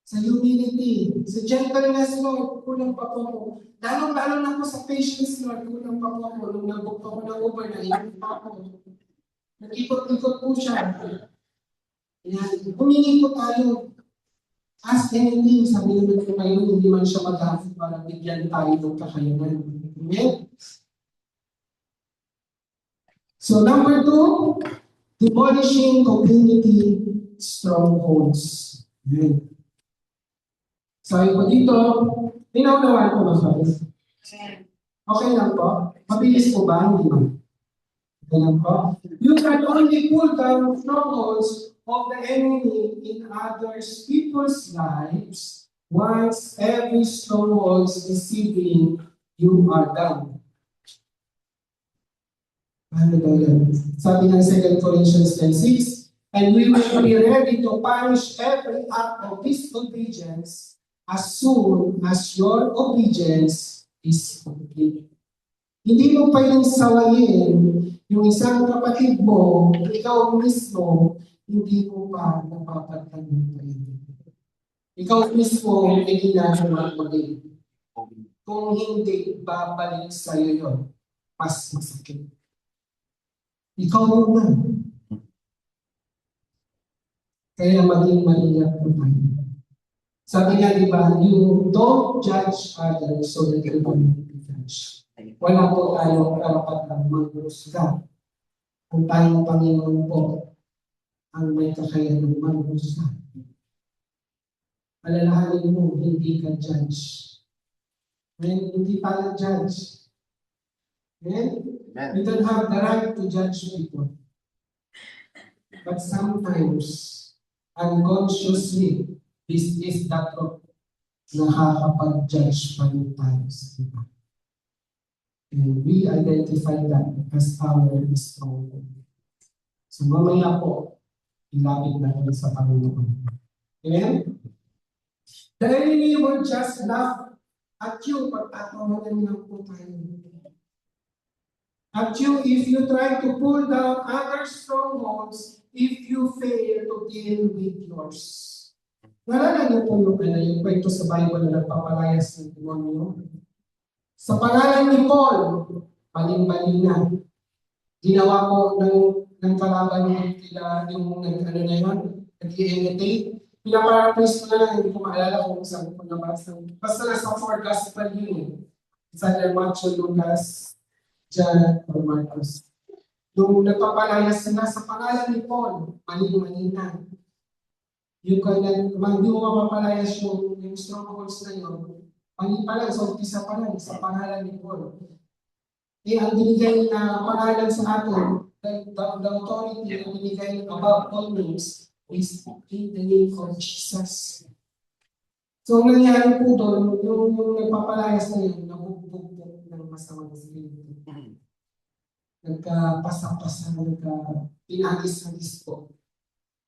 sa humility, sa gentleness, Lord, kulang pa po ako. Lalo na po sa patience, Lord, kulang pa po ako. Nung nag-book ako ng Uber, nailang pa ako. Nag-ikot-ikot po siya. Yan. Humingi po tayo. Ask anything, sabi naman po kayo, hindi man siya mag-aafit para bigyan tayo ng kakayanan. Amen? So number 2, demolishing community strongholds. Amen. Sabi po dito, pinaunawan po ba sabi? Okay lang po? Mabilis po ba? Hindi ba? Okay lang po? You can only pull down strongholds of the enemy in others people's lives once every stronghold is deceiving you are done. Ano daw yan? Sabi ng 2 Corinthians 10:6, and we will be ready to punish every act of disobedience as soon as your obedience is complete. Hindi mo pwedeng sawayin yung isang kapatid mo, ikaw mismo, hindi mo pa napapagtagumpayan. Ikaw mismo, may ginagawa mo din. Kung hindi, babalik sa'yo yun. Mas masakit. Ikaw muna. Kaya maging maingat po tayo. Sabi nga, di ba, you don't judge others so that you won't be judged. Wala po tayong karapatang maghusga. Kung tayong Panginoon po ang may kakayanan maghusga. Alalahanin mo, hindi ka judge. Hindi tayo judge. You don't have the right to judge people. But sometimes, unconsciously, this is the truth. Nakakapag-judge pa rin tayo sa iba. And we identify that as our stronghold. So mamaya po, ilapit natin sa Panginoon. Amen? The enemy will just laugh at you pag tatawanan lang po tayo. At you, if you try to pull down other strongholds, if you fail to deal with yours. Nalala niyo po yung kwento sa Bible na nagpapalayas ng demonyo? Sa pangalan ni Paul, Maling-mali na. Ginawa ko ng kalaban yung ano na yun, nag-i-imitate. Pinaparaphrase ko na lang, hindi ko maalala kung saan ko nabasa. Basta nasa 4 gospel yun eh. Sa Matthew, Lucas, John, or Marcos. Nung nagpapalayas sila sa pangalan ni Paul, mali na. Yung kanya, hindi mo mapapalayas yung strongholds na yun, mali pa lang, so umpisa pa lang, sa pangalan ni Paul. Ang binigay na pangalan sa atin, the authority na binigay above all names is in the name of Jesus. So, ang nangyari po doon, yung nagpapalayas na yun, nabugbog po ng masamang spirito. Nagkapasa-pasa, pinagis-agis po.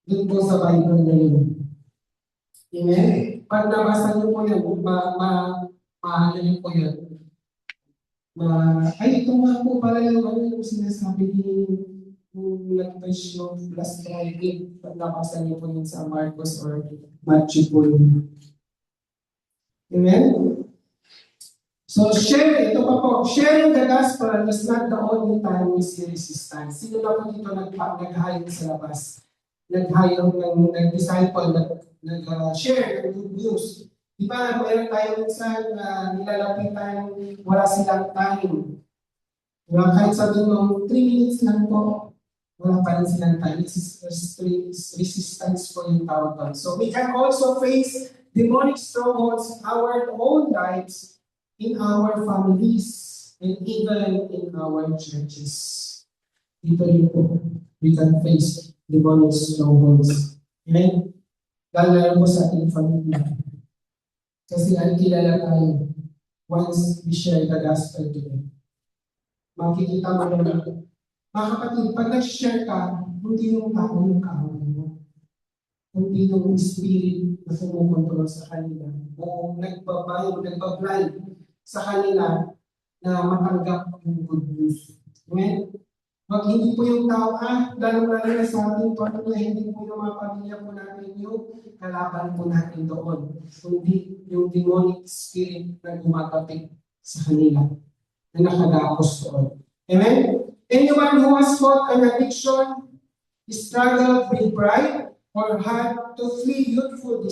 Doon po sa Bible na yun. Amen? Pag nabasa niyo po yun, maano niyo po yun. Ay, ito nga po pala yung sinasabi yung nag-preach yung last Friday. Pag nabasa niyo po yun sa Marcos or Matthew po yun. Amen? So, ito pa po, sharing the gospel is not the only time we see resistance. Sino na po dito nag-hayong sa labas? Nag-hayong nag-disciple, nag-share ng good news. Di ba, mayroon tayo minsan nilalapitan, wala silang time. Diba, kahit sabihin mo, 3 minutes lang po, wala pa rin silang time. It's resistance po yung tawag doon. So, we can also face demonic strongholds in our own lives, in our families, and even in our churches. Dito rin po, we can face demonic strongholds. Amen? Lalo po sa ating pamilya. Kasi ang kilala tayo, once we share the gospel today. Makikita mo na, mga kapatid, pag nag-share ka, hindi yung tao yung kahawa mo. Hindi yung spirit na sumukontrol sa kanila. O nagbablind sa kanila na matanggap yung good news. Amen? Wag hindi po yung tao, lalo-lalo na sa ating pamilya, hindi po yung mga pamilya po natin yung kalaban po natin doon. Kundi yung demonic spirit na gumagapit sa kanila, na nakagapos doon. Amen? Anyone who has fought an addiction, struggled with pride, or had to flee youthful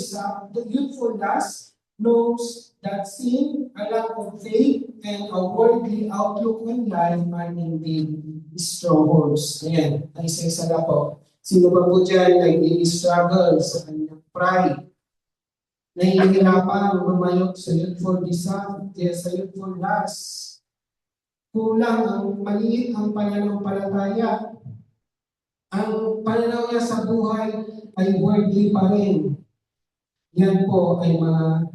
lust, knows that sin, a lack of faith, and a worldly outlook on life are indeed strongholds. Ayan, ang isa-isa na po. Sino ba po dyan nag-struggle sa kanyang pride? Nahihirapan, lumayok sa youthful desire, sa youthful lust. Kulang ang maliit ang pananampalataya. Ang pananaw niya sa buhay ay worldly pa rin. Yan po ay mga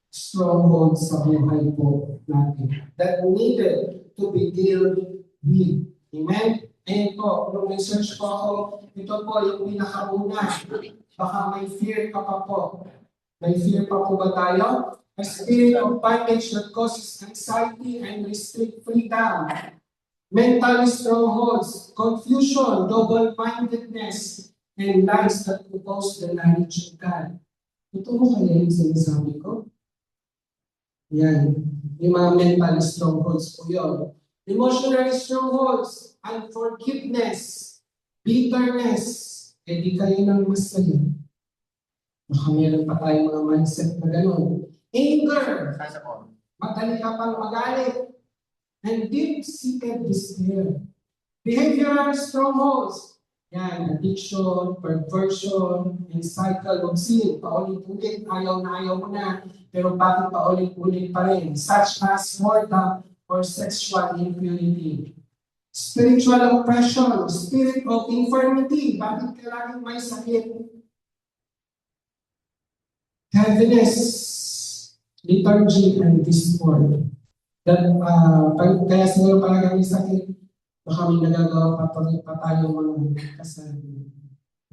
strongholds sa buhay po natin that needed to be dealt with. Amen? Ayan po, nung research po ako, ito po yung pinakauna. Baka may fear ka pa po. May fear pa po ba tayo? A spirit of bondage that causes anxiety and restrict freedom. Mental strongholds, confusion, double-mindedness, and lies that oppose the knowledge of God. Ito mo kaya yung sinasabi ko? Yan. Yung mga mental strongholds po yun. Emotional strongholds, unforgiveness, bitterness, di kayo nang mas kayo. Baka meron pa tayong mga mindset na gano'n. Anger, madali ka pang magalit, and deep-seated despair. Behavioral strongholds, yan, addiction, perversion, and cycle of sin. Paulit-ulit, ayaw na ayaw mo na, pero bakit paulit-ulit pa rin? Such as murder or sexual impurity. Spiritual oppression, spirit of infirmity. Bakit kailangan may sakit? Heaviness, lethargy, and discord. Kaya siguro pala kami sakit, baka may nagagawa pa tayo mga kasalanan.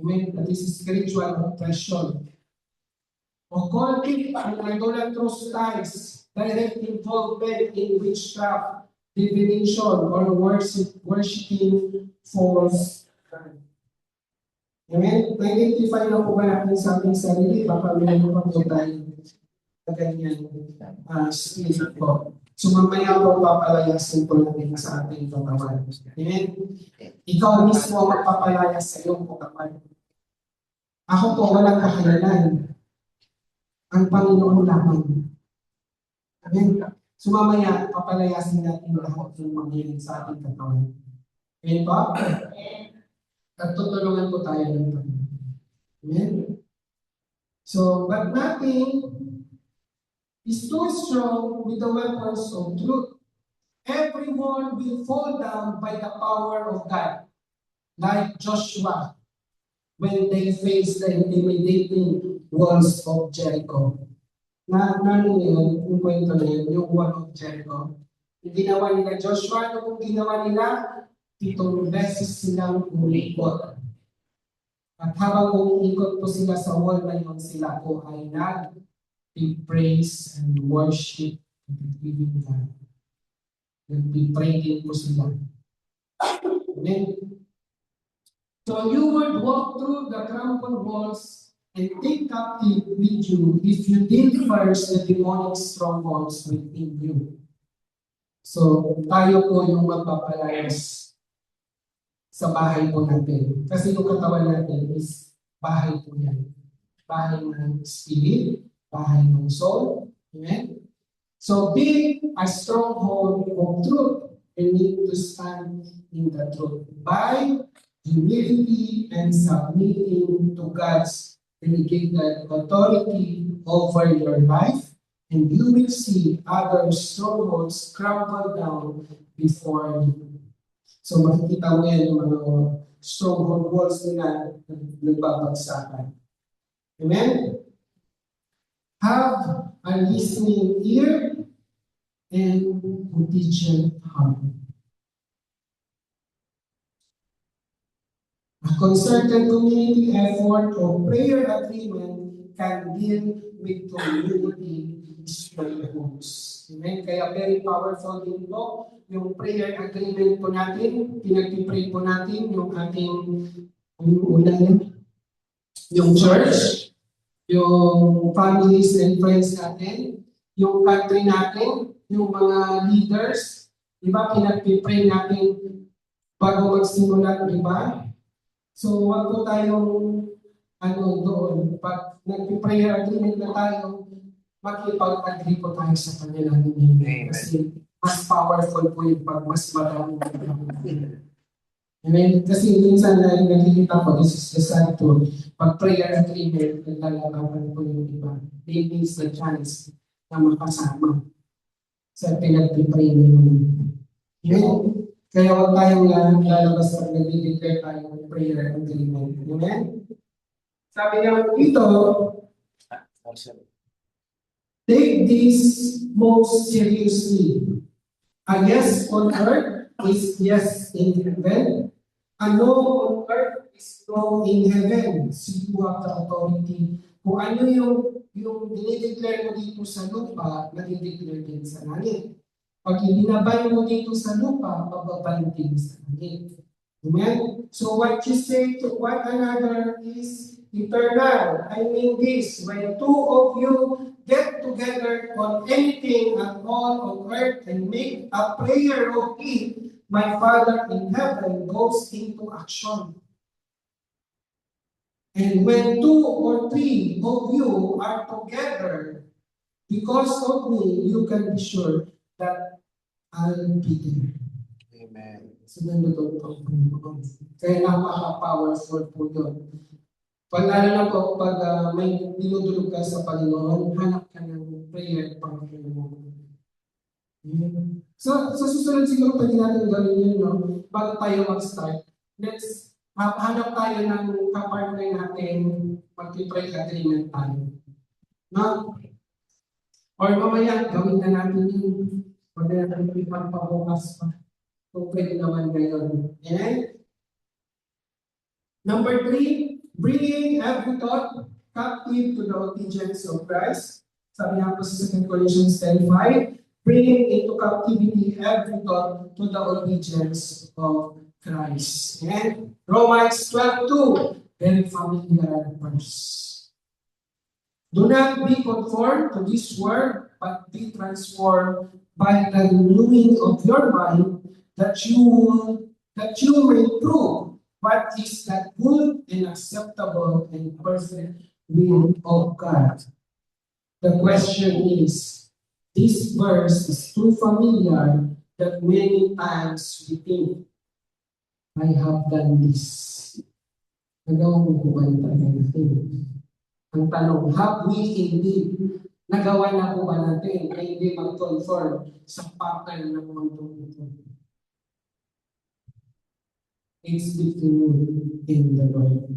Amen? That is spiritual oppression. Occultic and idolatrous ties, direct involvement in witchcraft, divination, or worshiping false God. Amen? Na-identify na po ba natin sa ating sarili? Baka meron pa po tayo na ganyan spirit po. So mamaya po papalayasin po natin sa ating katawan. Amen? Ikaw mismo ang magpapalayas sa iyong katawan. Ako po walang kakayanan. Ang Panginoon lamang. Amen? So mamaya papalayasin natin lahat ng mga sa ating katawan. Amen po? At tutulungan po tayo ng Panginoon. Amen? So, but nothing is too strong with the weapons of truth. Everyone will fall down by the power of God, like Joshua when they faced the intimidating walls of Jericho. Ano yun, yung kwento na yun, yung wall of Jericho. Yung ginawa nila Joshua, ano kung ginawa nila? 7 beses silang umikot. At habang umiikot po sila sa wall na yun, sila po ay nag-praise and worship the living God. Nag-pray din po sila. Amen? So you would walk through the crumbled walls and take captive with you if you deal first the demonic strongholds within you. So tayo po yung magpapalayas sa bahay po natin. Kasi yung katawan natin is bahay po yan. Bahay ng spirit, bahay ng soul. Amen? So being a stronghold of truth, you need to stand in the truth by humility and submitting to God's delegated authority over your life, and you will see other strongholds crumble down before you. So makikita mo yan yung mga stronghold walls nila nagbabagsakan. Amen? Have a listening ear and obedient heart. A concerted community effort or prayer agreement can deal with community strongholds. Amen? Kaya very powerful din po yung prayer agreement po natin, pinag-pray po natin yung ating yung church, yung families and friends natin, yung country natin, yung mga leaders, di ba, pinag-pray natin bago magsimula, di ba? So, wag po tayong doon, pag nag-prayer agreement na tayo, makipag-agree po tayo sa kanila. Kasi mas powerful po yung pag mas madami. Amen? Kasi minsan na nakikita ko, this is the sad truth, pag prayer agreement, naglalakapan po yung iba. They miss the chance na makasama sa pinag-pray naman. Amen? Kaya huwag tayong lalabas pag nag-declare tayo ng prayer agreement. Amen? Sabi niya dito, take this most seriously. A yes on earth is yes in heaven. A no on earth is no in heaven. So you have the authority. Kung ano yung dinideclare mo dito sa lupa, nadideclare din sa langit. Pag ibinabay mo dito sa lupa, mababay din sa langit. Amen? So what you say to one another is eternal. I mean this, when two of you get together on anything at all on earth and make a prayer of it, my Father in heaven goes into action. And when 2 or 3 of you are together, because of me, you can be sure that I'll be there. Amen. Sinunod po. Kaya napaka-powerful po yun. Lalo na po, pag may dinudulog ka sa Panginoon, hanap ka ng prayer Panginoon. So, sa susunod siguro pwede natin gawin yun, no? Bago tayo mag-start, let's hanap tayo ng kapartner natin, mag-pray agreement tayo. No? Or mamaya, gawin na natin yun. Huwag na natin ipagpabukas pa. Kung pwede naman ngayon. Amen? Number 3, bringing every thought captive to the obedience of Christ. Sabi nga po sa 2 Corinthians 10:5, bringing into captivity every thought to the obedience of Christ. Amen? Romans 12:2, very familiar verse. Do not be conformed to this world, but be transformed by the renewing of your mind, that you may prove what is that good and acceptable and perfect will of God. The question is, this verse is too familiar that many times we think, I have done this. Nagawa mo po ba yung talaga natin? Ang tanong, have we indeed nagawa na po ba natin na hindi mag-conform sa pattern ng mundo ito? It's between you and the Lord.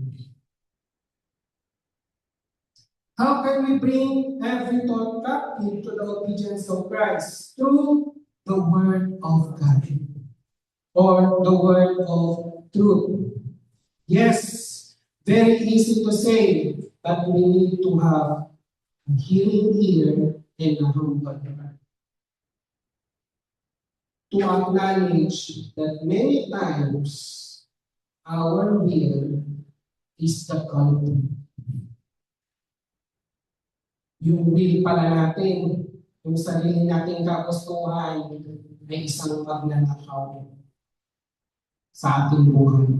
How can we bring every thought captive to the obedience of Christ? Through the Word of God, or the Word of truth. Yes, very easy to say, but we need to have a hearing ear and a humble heart. To acknowledge that many times our will is the culprit. Yung will pala natin, yung sarili nating kagustuhan, ay isang pagnanakaw sa ating buhay.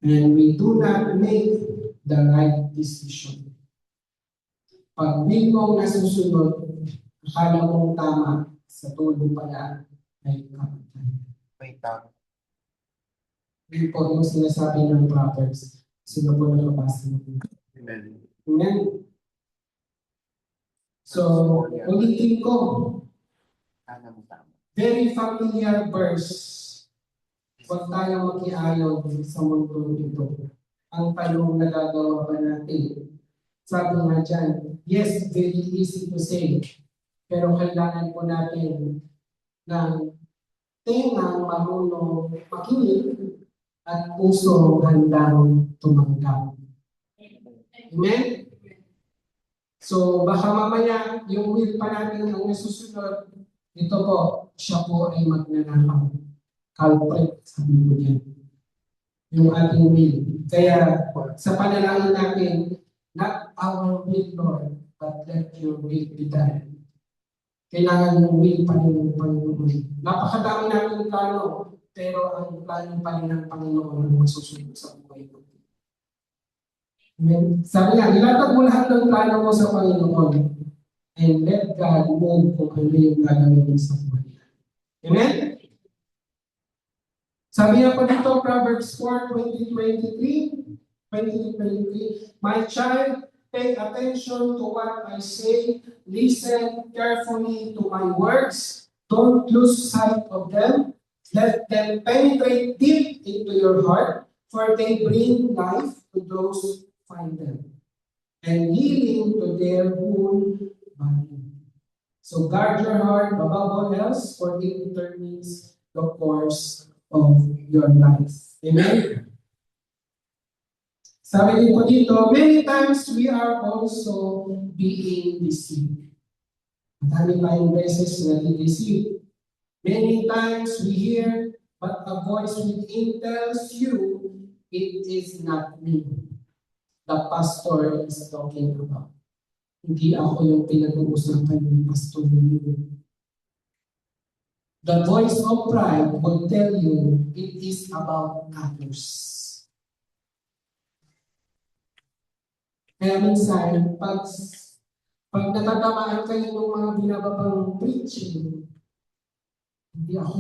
And we do not make the right decision. Pag will mong nasusunod, akala mong tama, sa tulo pala ay kapatay. May tama. Yun po yung sinasabi ng Proverbs. Sino po nakabasa mo? Amen. Amen. So, ulitin ko, Sana mo tama. very familiar verse. Huwag tayong makiayon sa mundo ito. Ang tanong na gagawa ba natin? Sabi nga dyan, yes, very easy to say, pero kailangan po natin ng tengang marunong makinig at puso handang tumanggap. Amen? So baka mamaya yung will pa natin ang nasusunod, ito po, siya po ay magnanakaw. Culprit, sabi mo niya. Yung ating will. Kaya sa panalangin natin, not our will, Lord, but let your will be done. Kailangan ng will pa rin ng Panginoon. Napakadami natin plano, pero ang plano pa rin ng Panginoon ang masusunod sa buhay mo. Amen. Sabi nga, ilatag mo lahat ng plano mo sa Panginoon and let God move kung ano yung gagawin mo sa buhay. Amen? Sabi nga po dito, Proverbs 4:23, my child, pay attention to what I say, listen carefully to my words, don't lose sight of them, let them penetrate deep into your heart, for they bring life to those who find them, and healing to their whole body. So guard your heart above all else, for it determines the course of your life. Amen? Sabi din po dito, many times we are also being deceived. Madami tayong beses na deceive. Many times we hear, but a voice within tells you, it is not me. The pastor is talking about. Hindi ako yung pinag-uusapan ng pastor niyo. The voice of pride will tell you it is about others. Kaya minsan, pag natatamaan kayo ng mga binababang preaching, hindi ako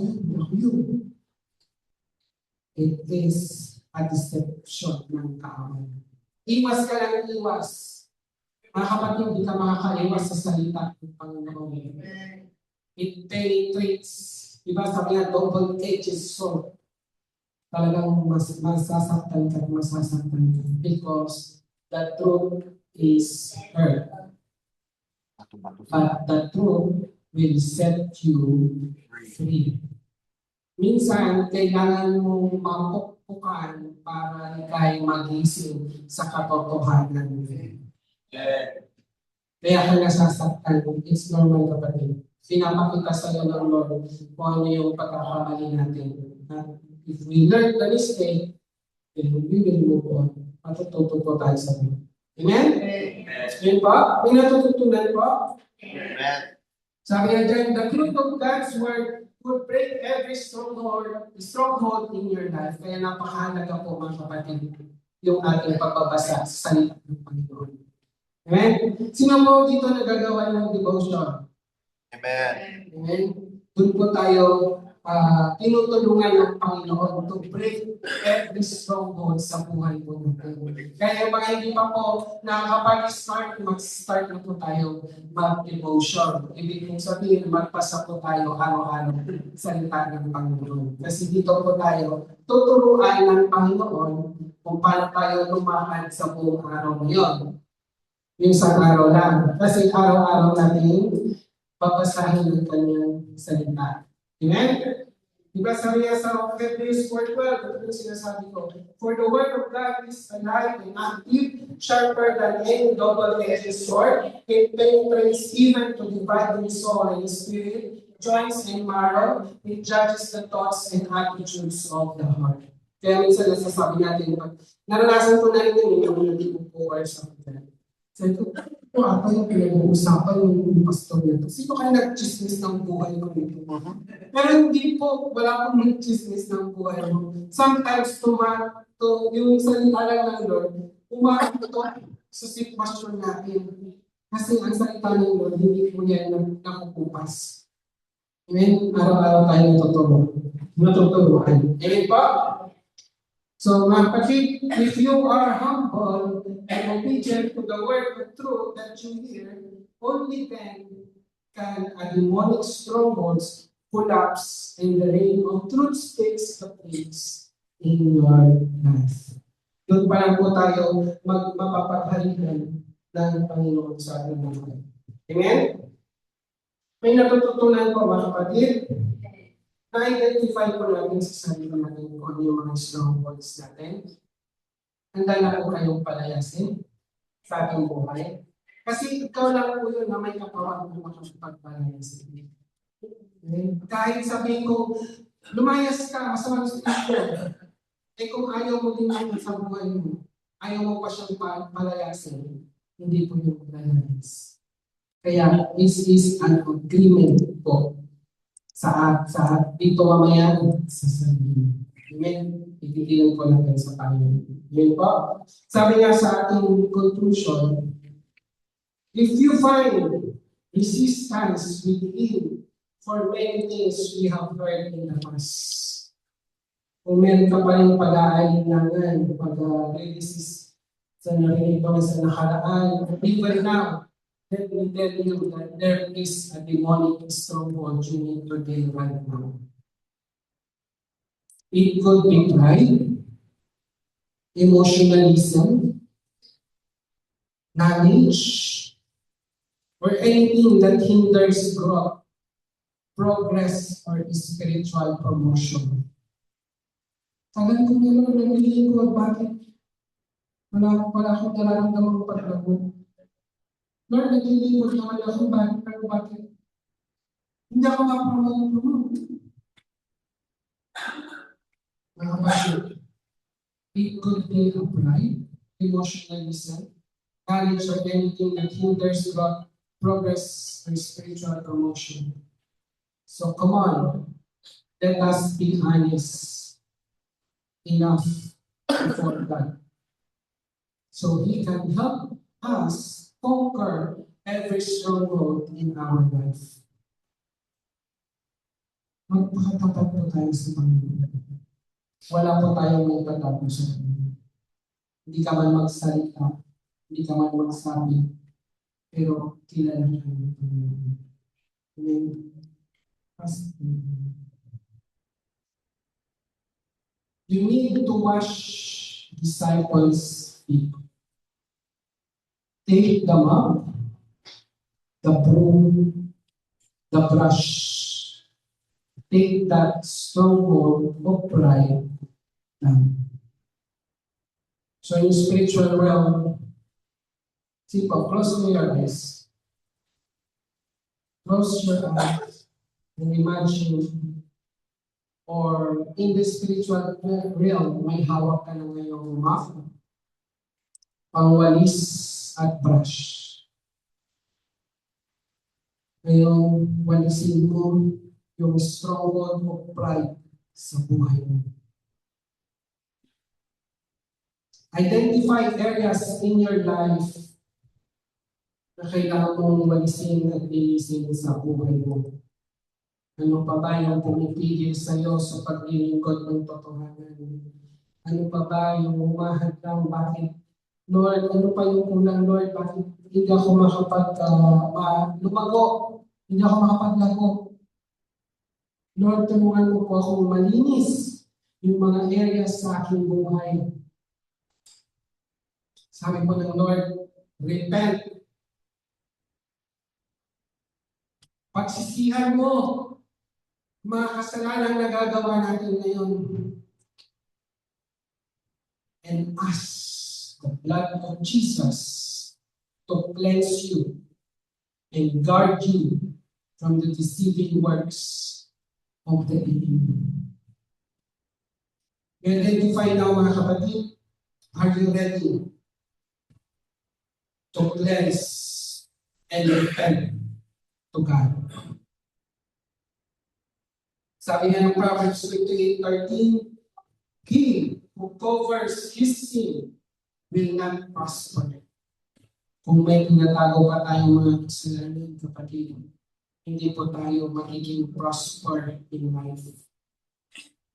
yun. It is a deception ng kaaway. Iwas ka lang iwas. Mga kapatid, hindi ka makakaiwas sa salita ng Panginoon. It penetrates, diba sabi nga, double-edged sword. Talagang masasaktan ka because the truth is heard. But the truth will set you free. Minsan, kailangan mong mapukpukan para ikay magising sa katotohanan. Kaya ka nasasaktan. It's normal, kapatid. Pinapakita sa iyo ng Lord kung ano yung pagkakamali natin. If we learn the mistake, then we will move on. Matututo po tayo sa Lord. Amen? Yun po? May natututunan po? Amen. Sabi nga dyan, the truth of God's word would break every stronghold in your life. Kaya napakahalaga po mga kapatid yung ating pagbabasa sa salita ng Panginoon. Amen? Sino mo dito nagagawa ng devotion? Amen. Amen? Doon po tayo tinutulungan ng Panginoon to break every stronghold sa buhay po natin. Kaya yung mga hindi pa po nakakapag-start, mag-start na po tayo mag-devotion. Ibig kong sabihin, magpasa po tayo araw-araw sa salita ng Panginoon. Kasi dito po tayo tuturuan ng Panginoon kung paano tayo lumakad sa buong araw ngayon. Yung isang araw lang. Kasi araw-araw natin babasahin ng kanyang salita. Amen? Diba sabi niya sa Hebrews 4:12, ito yung sinasabi ko, for the word of God is alive and active, sharper than any double-edged sword. It penetrates even to divide the soul and the spirit, joints and marrow. It judges the thoughts and attitudes of the heart. Kaya minsan nasasabi natin, naranasan ko na rin yung hindi ko po or something. Sabi ko, ito ata yung pinag-uusapan yung pastor nito. Sino kaya nag-chismis ng buhay ko nito? Pero hindi po, wala pong nag-chismis ng buhay ko. Sometimes, yung salita lang ng Lord, umaakto sa sitwasyon natin. Kasi ang salita ng Lord, hindi po yan nakukupas. Amen? Araw-araw tayo natuturuan. Amen po? So, mga kapatid, if you are humble and obedient to the word of truth that you hear, only then can a demonic strongholds collapse and the reign of truth takes the place in your life. Doon pa lang po tayo mapapaghalikan ng Panginoon sa ating buhay. Amen? May natututunan po mga kapatid, na-identify po natin sa sarili natin kung ano yung mga strongholds natin. Handa na po kayong palayasin sa ating buhay. Kasi ikaw lang po yun na may kapawan na makapagpalayasin. Kahit sabihin ko, lumayas ka, masama sa ito. Eh kung ayaw mo din naman sa buhay mo, ayaw mo pa siyang palayasin, hindi po yung palayasin. Kaya this is an agreement po sa dito mamaya sa sabihin. Amen? Itigilan ko lang sa Panginoon. Amen po? Sabi nga sa ating conclusion, if you find resistance within for many things we have heard in the past, kung meron ka pa rin pag-aalinlangan, pag-resist sa narinig ko sa nakaraan, even now, let me tell you that there is a demonic stronghold you need to deal right now. It could be pride, emotionalism, knowledge, or anything that hinders growth, progress, or spiritual promotion. Tagal ko nila nagiging ko, bakit? Wala akong nararamdaman paglago. Lord, naglilingkod naman ako, bakit? Hindi ako ma-promote. Mga kapatid, it could be a pride, emotionalism, knowledge or anything that hinders growth, progress, or spiritual promotion. So come on, let us be honest enough before God. So He can help us conquer every stronghold in our life. Magpakatapat po tayo sa Panginoon. Wala po tayong may tatapos sa Panginoon. Hindi ka man magsalita, hindi ka man magsabi, pero kilala ka ng Panginoon. Amen. You need to wash disciples' feet. Take the mop, the broom, the brush. Take that stronghold of pride down. So in spiritual realm, close your eyes. Close your eyes and imagine, or in the spiritual realm, may hawak ka na ngayong map. pangwalis at brush. Ngayon, walisin mo yung stronghold of pride sa buhay mo. Identify areas in your life na kailangan mong walisin at linisin sa buhay mo. Ano pa ba yung pumipigil sa iyo sa paglilingkod ng totohanan? Ano pa ba yung umahad lang? Bakit? Lord, ano pa yung kulang, Lord? Bakit hindi ako lumago? Hindi ako makapaglago? Lord, tulungan mo po akong malinis yung mga areas sa aking buhay. Sabi po ng Lord, repent. Pagsisihan mo mga kasalanan na nagagawa natin ngayon. And ask the blood of Jesus to cleanse you and guard you from the deceiving works of the enemy. Identify now mga kapatid, are you ready to cleanse and repent to God? Sabi nga ng Proverbs 28:13, he who covers his sin will not prosper. Kung may tinatago pa tayong mga kasalanan, kapatid, hindi po tayo magiging prosper in life.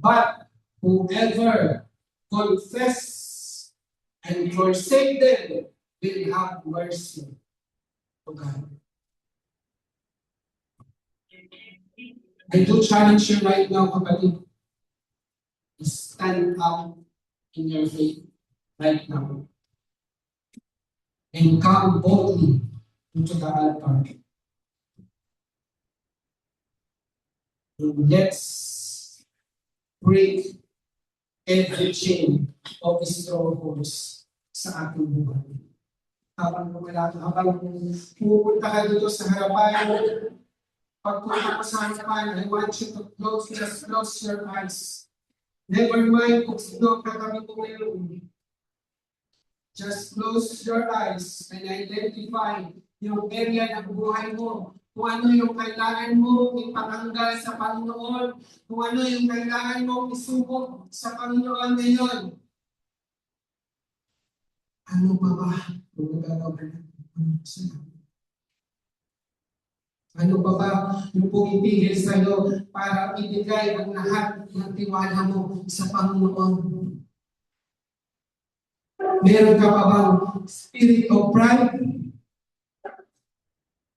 But whoever confess and forsake them will have mercy to God. I do challenge you right now, kapatid, stand up in your faith right now and come boldly into the altar. And let's break every chain of strongholds sa ating buhay. Habang pupunta ka dito sa harapan, pagpunta ka sa harapan, I want you to just close your eyes. Never mind kung sino katabi mo ngayon. Just close your eyes and identify yung area ng buhay mo. Kung ano yung kailangan mo ipatanggal sa Panginoon. Kung ano yung kailangan mo isubok sa Panginoon ngayon. Ano pa ba kung nagagawa natin? Ano pa ba yung pumipigil sa iyo para ibigay ang lahat ng tiwala mo sa Panginoon? Meron ka pa bang spirit of pride?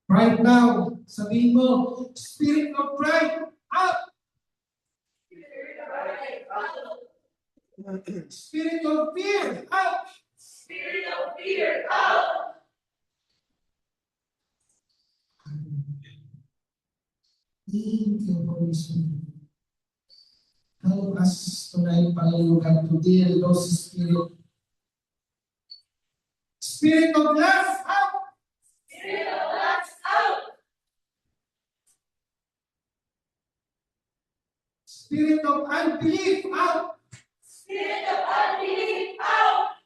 Right now, sabihin mo, spirit of pride, out! Spirit of fear, out! Spirit of fear, out! Thank you, Holy Spirit. Help us tonight, Panginoon God, to deal those spirit. Spirit of lust, out! Spirit of lust, out! Spirit of unbelief, out! Spirit of unbelief, out!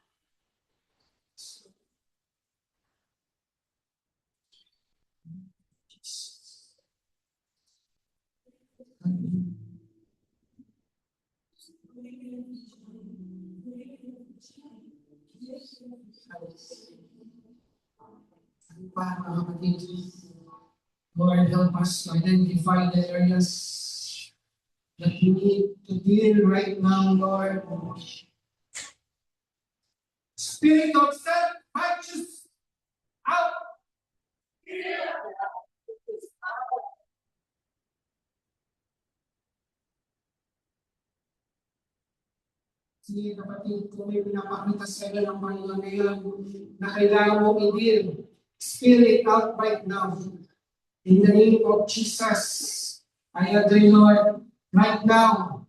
Lord, help us to identify the areas that we need to deal right now, Lord. Spirit of self-righteous, out! Spirit of lust, out! Sige kapatid, kung may pinapakita sa iyo ng Panginoon ngayon na kailangan mo i-deal, Spirit out right now. In the name of Jesus, I agree, Lord, right now,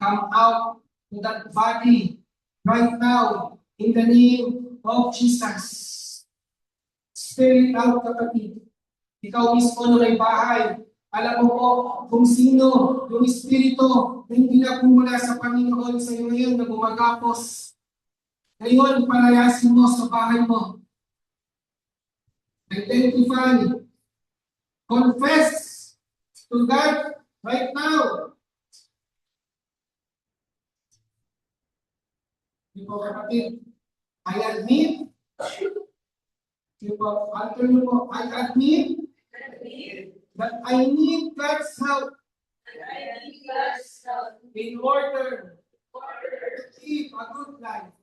come out to that body right now, in the name of Jesus. Spirit out, kapatid. Ikaw mismo na may bahay. Alam mo po kung sino yung espiritu na hindi na pumula sa Panginoon sa iyo ngayon na gumagapos. Ngayon, palayasin mo sa bahay mo. Identify. Confess to God right now. Di po kapatid, I admit, di po, alter niyo po, I admit that I need God's help in order to live a good life.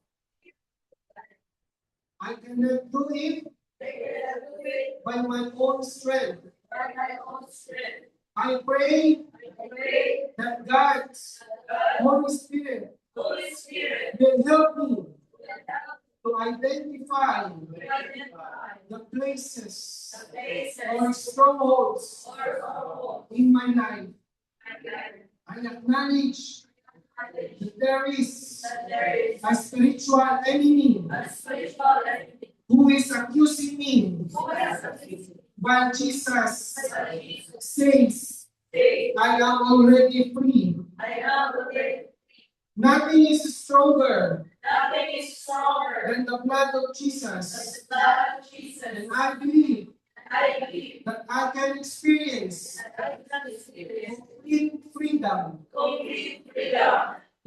I cannot do it by my own strength. I pray that God's Holy Spirit will help me to identify the places or strongholds in my life. I acknowledge that there is a spiritual enemy who is accusing me, but Jesus says, I am already free. Nothing is stronger than the blood of Jesus. And I believe that I can experience complete freedom.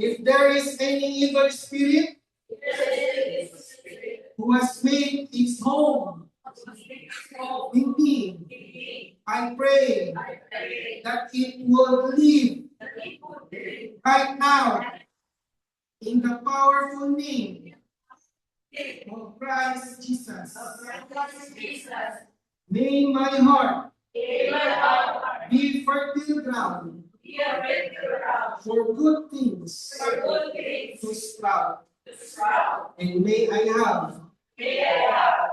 If there is any evil spirit who has made its home in me, I pray that it will leave right now in the powerful name of Christ Jesus. May my heart be fertile ground for good things to sprout. And may I have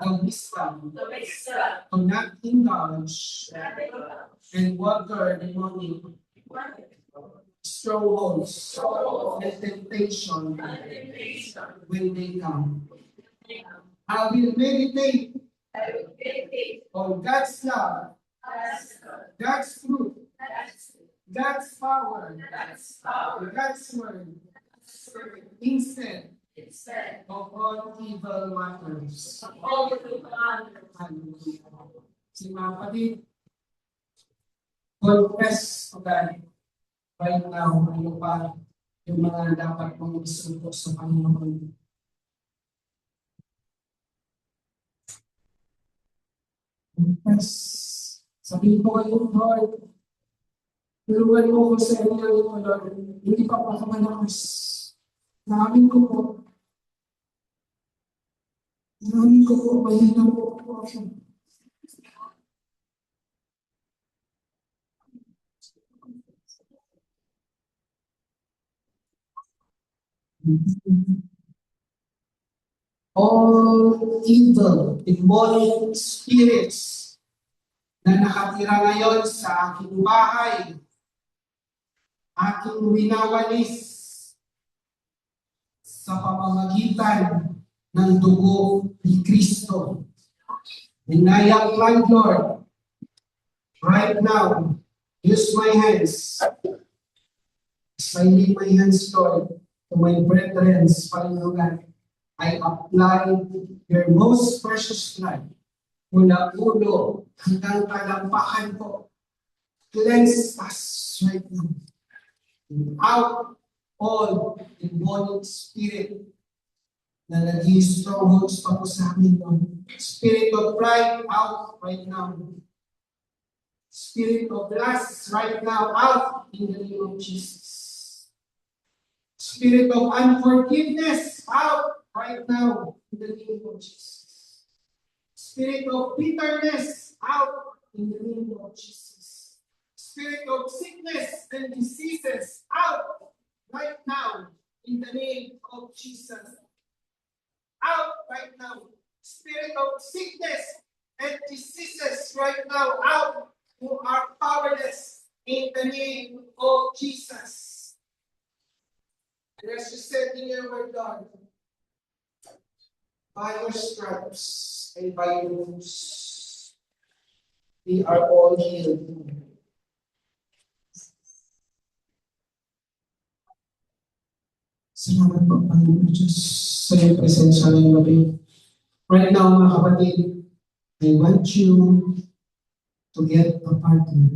the wisdom to not indulge and water the money, strongholds, and temptation when they come. I will meditate on God's love, God's fruit, God's power, God's word, instead of all evil matters. Hallelujah. Si mga kapatid, confess to God right now, ano pa yung mga dapat mong isuko sa Panginoon. Confess. Sabihin mo kayo, Lord, tulungan mo ko sa inyo, Lord. Hindi pa pa kamalakas. Namin ko po. Namin ko po, mahina po ako. All evil, demonic spirits na nakatira ngayon sa aking bahay, aking winawalis sa pamamagitan ng dugo ni Kristo. And I apply, Lord, right now, use my hands. As I lay my hands, Lord, to my brethren, Panginoon, I apply your most precious blood mula ulo hanggang talampakan ko. Cleanse us right now. Out all demonic spirit na naging strongholds pa po sa amin, Lord. Spirit of pride, out right now. Spirit of lust, right now, out in the name of Jesus. Spirit of unforgiveness, out right now in the name of Jesus. Spirit of bitterness, out in the name of Jesus. Spirit of sickness and diseases, out right now in the name of Jesus. Out right now. Spirit of sickness and diseases right now, out. You are powerless in the name of Jesus. And as you said in your word, God, by your stripes and by your wounds, we are all healed. Salamat po, Panginoon Diyos, sa iyong presensya ngayong gabi. Right now, mga kapatid, I want you to get a partner.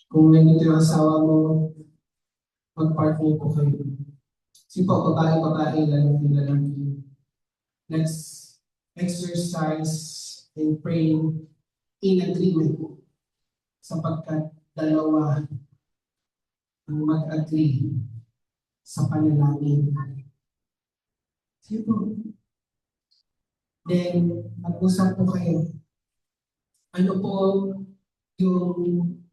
Kung nandito yung asawa mo, mag-partner po kayo. Sige po, babae, lalaki. Let's exercise and pray in agreement sapagkat dalawa ang mag-agree sa panalangin. Sige po. Then, mag-usap po kayo. Ano po yung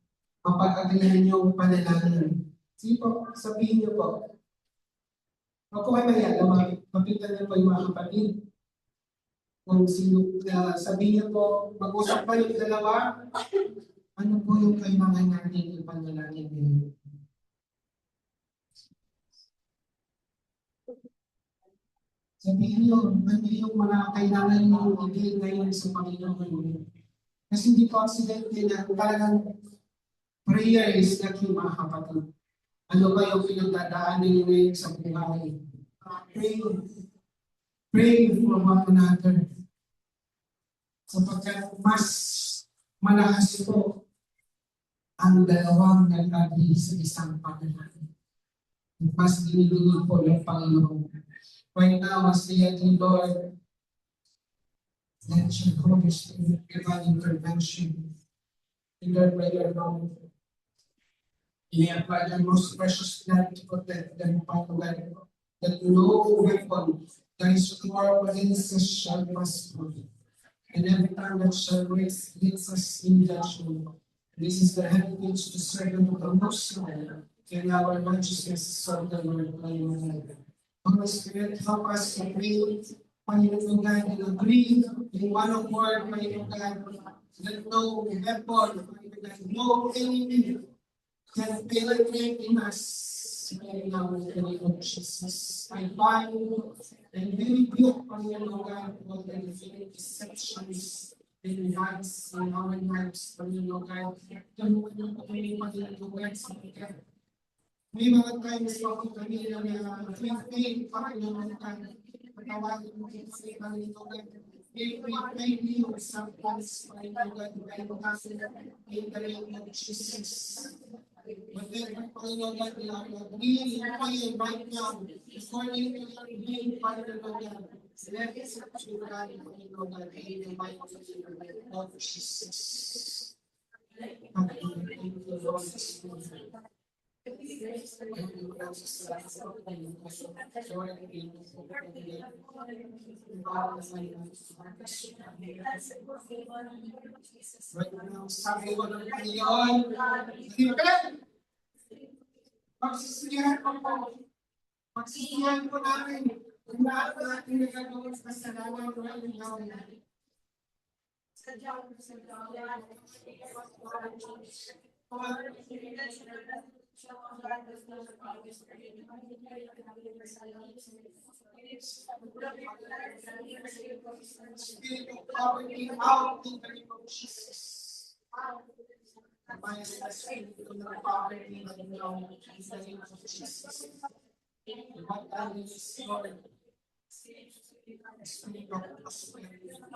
mapag-agreehan yung panalangin? Sige po, sabihin niyo po. Huwag po kayo mahiya, mapitan niyo po yung mga kapatid. Kung sino, sabihin niyo po, mag-usap pa yung dalawa. Ano po yung kailangan natin yung panalangin ngayon? Sabihin niyo, ano yung mga kailangan mo ibigay ngayon sa Panginoon. Kasi hindi po aksidente na talagang prayer is the key, mga kapatid. Ano ba yung pinagdadaanan niyo ngayon sa buhay? Pray for one another. Sapagkat mas malakas po ang dalawang nag-agree sa isang panalangin. Mas dinidili po ng Panginoon. Right now, as we agree, Lord, let your Holy Spirit provide intervention in their prayer, Lord. We apply the most precious blood to protect them, Father God, that no weapon that is formed against us shall prosper. And every time that shall raise against us in judgment, this is the heritage to servant of the Most High, and our righteousness of the Lord. Holy Spirit, help us to pray, Panginoon God, and agree in one accord, Panginoon God, that no weapon, Panginoon God, no enemy can penetrate in us. Right now, in the name of Jesus, I bind and we rebuke, Panginoon God, all the deceptions in lives, in our lives, Panginoon God. Tulungan mo kami, Panginoon God, sa pagkat may mga times pa po kami na faith, Panginoon God, patawagin mo kayo sa Panginoon God. We pray you sometimes, Panginoon God, in the name of Jesus. Whatever, Panginoon God, we are agreeing in right now, according to your will, Panginoon God. Let us to God, Panginoon God, in the mighty name of Jesus. Panginoon, thank you, Lord, this morning. Sabi ko ng Panginoon, magsisiyahan ko po. Magsisiyahan ko namin kung lahat natin nagagawin sa kasalanan ng Panginoon. Spirit of poverty out in the name of Jesus. By the spirit of poverty in the name of Jesus. What I need is Lord. Spirit of prosperity.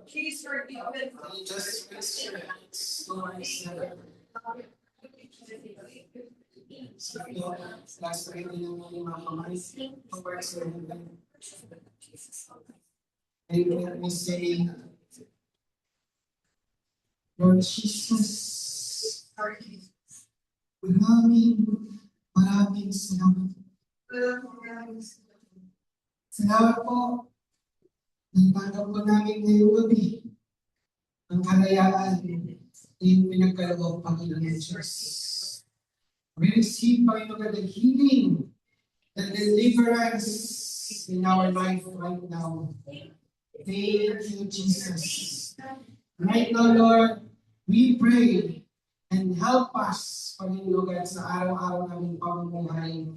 Please forgive me. Just raise your hands. Lord, sabi ko, last time yung mga kamay, towards your heaven. And let me say, Lord Jesus, maraming salamat. Salamat po. Nagtanggap po namin ngayong gabi ang kalayaan yung pinagkaloob, Panginoon Diyos. We receive, Panginoon, the healing, the deliverance in our life right now. Thank you, Jesus. Right now, Lord, we pray and help us, Panginoon God, sa araw-araw naming pamumuhay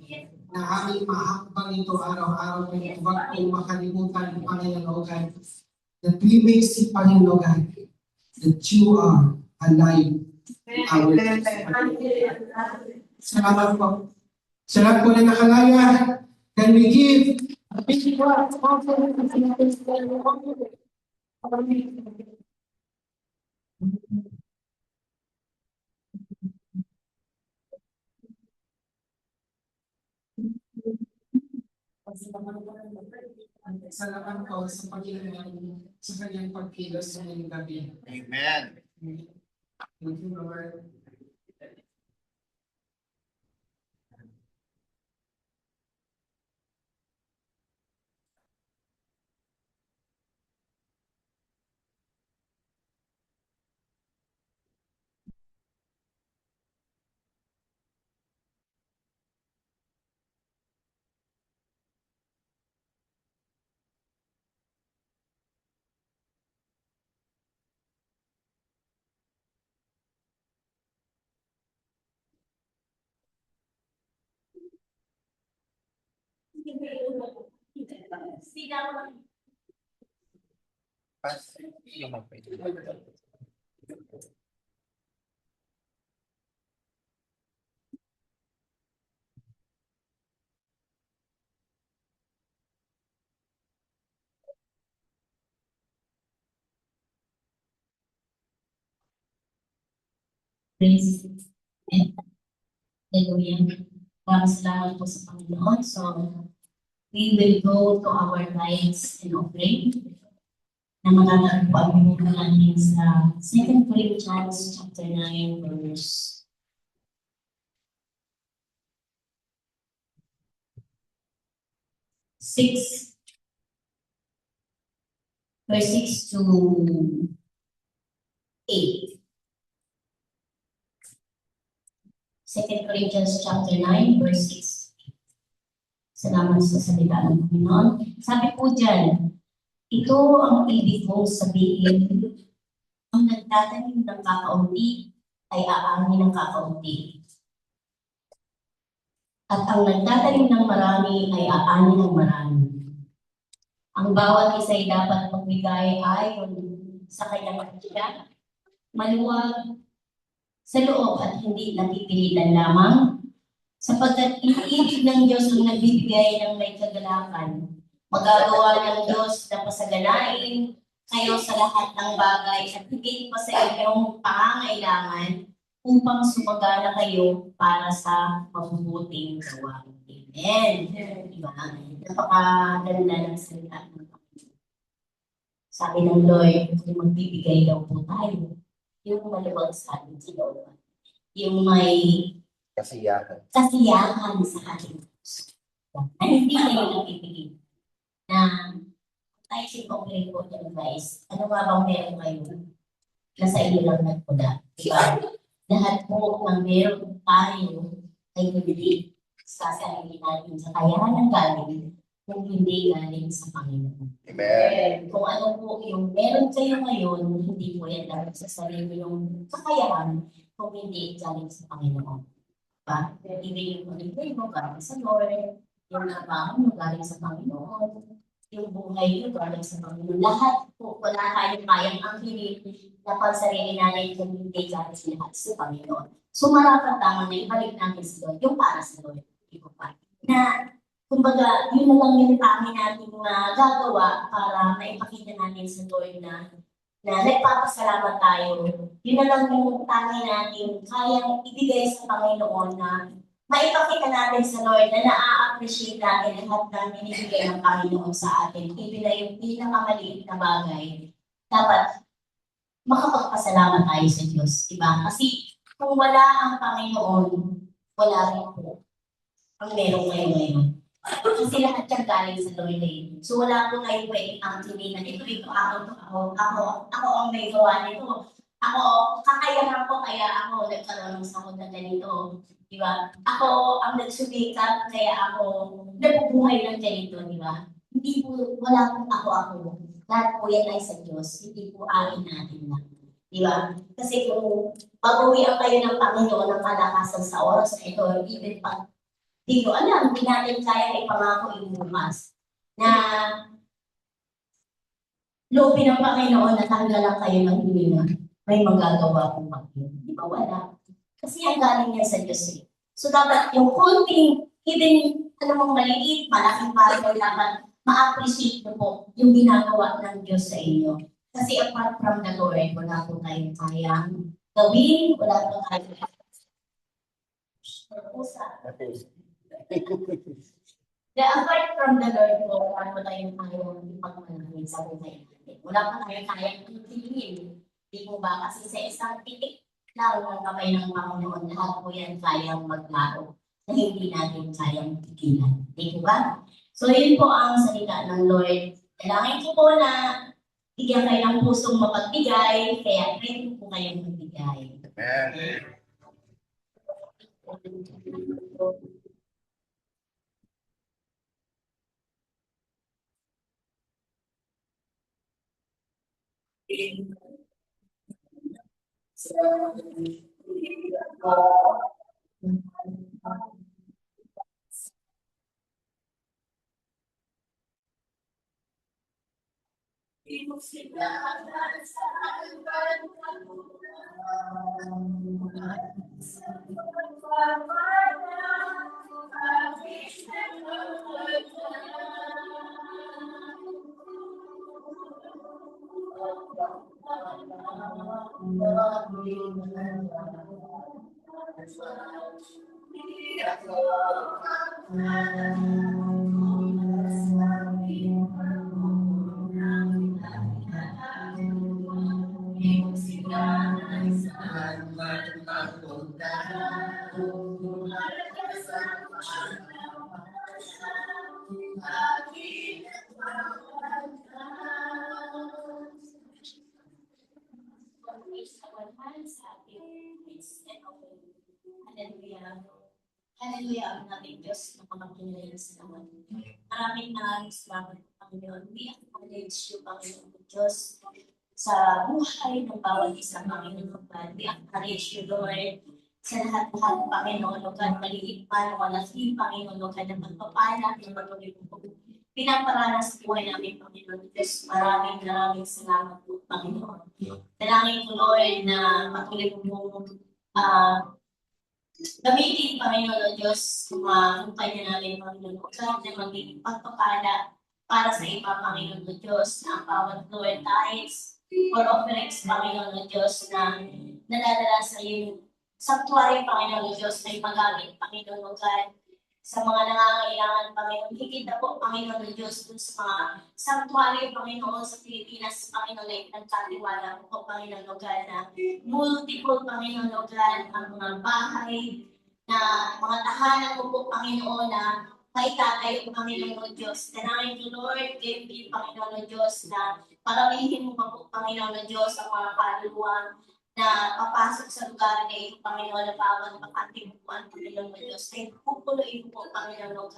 na aming mahakbang ito araw-araw, Panginoon, huwag kong makalimutan, Panginoon God, that we may see, Panginoon God, that you are alive. Our salamat po. Salamat po na nakalaya. Can we give a big clap? Salamat po sa Panginoon sa kanyang pagkilos sa ngayong gabi. Amen. Thank you, Lord. Praise and Hallelujah. Maraming salamat po sa Panginoon. So, we will go to our tithes and offering na matatag po ang mga natin sa 2 Corinthians chapter 9 verse 6. Verse 6 to 8. 2 Corinthians chapter 9, verse 6. Salamat sa salita ng Panginoon. Sabi po dyan, ito ang ibig kong sabihin, ang nagtatanim ng kakaunti ay aani ng kakaunti. At ang nagtatanim ng marami ay aani ng marami. Ang bawat isa ay dapat magbigay ayon sa kanyang katiya, maluwag sa loob at hindi napipilitan lamang, sapagkat iniibig ng Diyos ang nagbibigay ng may kagalakan. Magagawa ng Diyos na pasagalain kayo sa lahat ng bagay at higit pa sa inyong pangangailangan upang sumagana kayo para sa mabubuting gawa. Amen. Diba? Napakaganda ng salita ng Panginoon. Sabi ng Lord, kung magbibigay daw po tayo, yung maluwag sa atin si Lord. yung may Kasiyahan. kasiyahan sa ating puso. Na hindi kayo napipigil. Na tayo sincompare po dyan guys, ano nga bang meron kayo na sa inyo lang nagpula? Diba? Lahat po ng meron tayo ay hindi sa sarili natin sa kayahan ng galing kung hindi galing sa Panginoon. Amen. Kung ano po yung meron kayo ngayon, hindi po yan dahil sa sarili yung kakayahan kung hindi galing sa Panginoon. Diba? Hindi yung pag-ibig mo galing sa Lord, yung trabaho mo galing sa Panginoon, yung buhay mo galing sa Panginoon. Lahat po, wala tayong kayang angkinin na pagsarili natin kung hindi galing sa lahat sa Panginoon. So marapat tama na ibalik natin sa Lord, yung para sa Lord. Na kumbaga, yun na lang yung kami natin gagawa para maipakita natin sa Lord na nagpapasalamat tayo. Yun na lang yung tangi natin kayang ibigay sa Panginoon na maipakita natin sa Lord na na-appreciate natin lahat ng binibigay ng Panginoon sa atin. Even na yung pinakamaliit na bagay. Dapat makapagpasalamat tayo sa Diyos. Diba? Kasi kung wala ang Panginoon, wala rin po ang meron kayo ngayon. Kasi lahat yan galing sa Lord eh. So wala po kayo pwedeng angkinin na ito, ako ang may gawa nito. Ako, kakayahan ko kaya ako nagkaroon ng sakot na ganito. Di ba? Ako ang nagsumikap kaya ako nabubuhay ng ganito, di ba? Hindi po, wala pong ako. Lahat po yan ay sa Diyos. Hindi po akin natin lang. Di ba? Kasi kung pag-uwian kayo ng Panginoon ng kalakasan sa oras na ito, even pag di ko alam, hindi natin kaya ipangako ibumas na loopin ng Panginoon na tanggalan kayo ng hininga, may magagawa kong Panginoon. Di ba wala? Kasi ang galing niya sa Diyos eh. So dapat yung konting, even mong maliit, malaking bagay, dapat ma-appreciate mo po yung ginagawa ng Diyos sa inyo. Kasi apart from the Lord, wala po tayong kayang gawin, wala po tayong apart from the Lord po, ano tayong kayang ipagmalangin sa buhay natin. Wala pa tayong kayang titigil. Di po ba? Kasi sa isang titik lang ng kamay ng Panginoon, lahat po yan kayang maglaro na hindi natin kayang tigilan. Di po ba? So yun po ang salita ng Lord. Dalangin ko po na bigyan kayo ng pusong mapagbigay, kaya pwede po kayong magbigay. Amen. Hallelujah ang nating Diyos na pamagkinayin sa naman. Maraming salamat, Panginoon. We acknowledge you, Panginoon Diyos, sa buhay ng bawat isang Panginoon. We acknowledge you, Lord, sa lahat-lahat, Panginoon, o God, maliit man, wala si Panginoon, o God, na magpapala, ng patuloy po. Pinaparanas sa buhay namin, Panginoon Diyos. Maraming salamat po, Panginoon. Dalangin ko, Lord, na patuloy po gamitin, Panginoon Diyos, kumpanya namin, Panginoon, o God, na magiging pagpapala para sa iba, Panginoon Diyos, na ang bawat Lord tithes or offerings, Panginoon Diyos, na nadadala sa iyo. Sanctuary, Panginoon Diyos, ay magamit, Panginoon God, sa mga nangangailangan, Panginoon. Higit na po, Panginoon ng Diyos, dun sa mga sanctuary, Panginoon, sa Pilipinas, Panginoon, na nagkatiwala po, Panginoon, Lord, na multiple, Panginoon, Lord, ang mga bahay, na mga tahanan mo po, Panginoon, na maitatayo, Panginoon, Lord Diyos. Tanahin ko, Lord, give me, Panginoon, Lord Diyos, na paramihin mo pa po, Panginoon, Lord Diyos, ang mga kaluluwa na papasok sa lugar na ito, Panginoon, na bawat makatibuan, Panginoon ng Diyos. Kaya pupuloy po, Panginoon, Lord,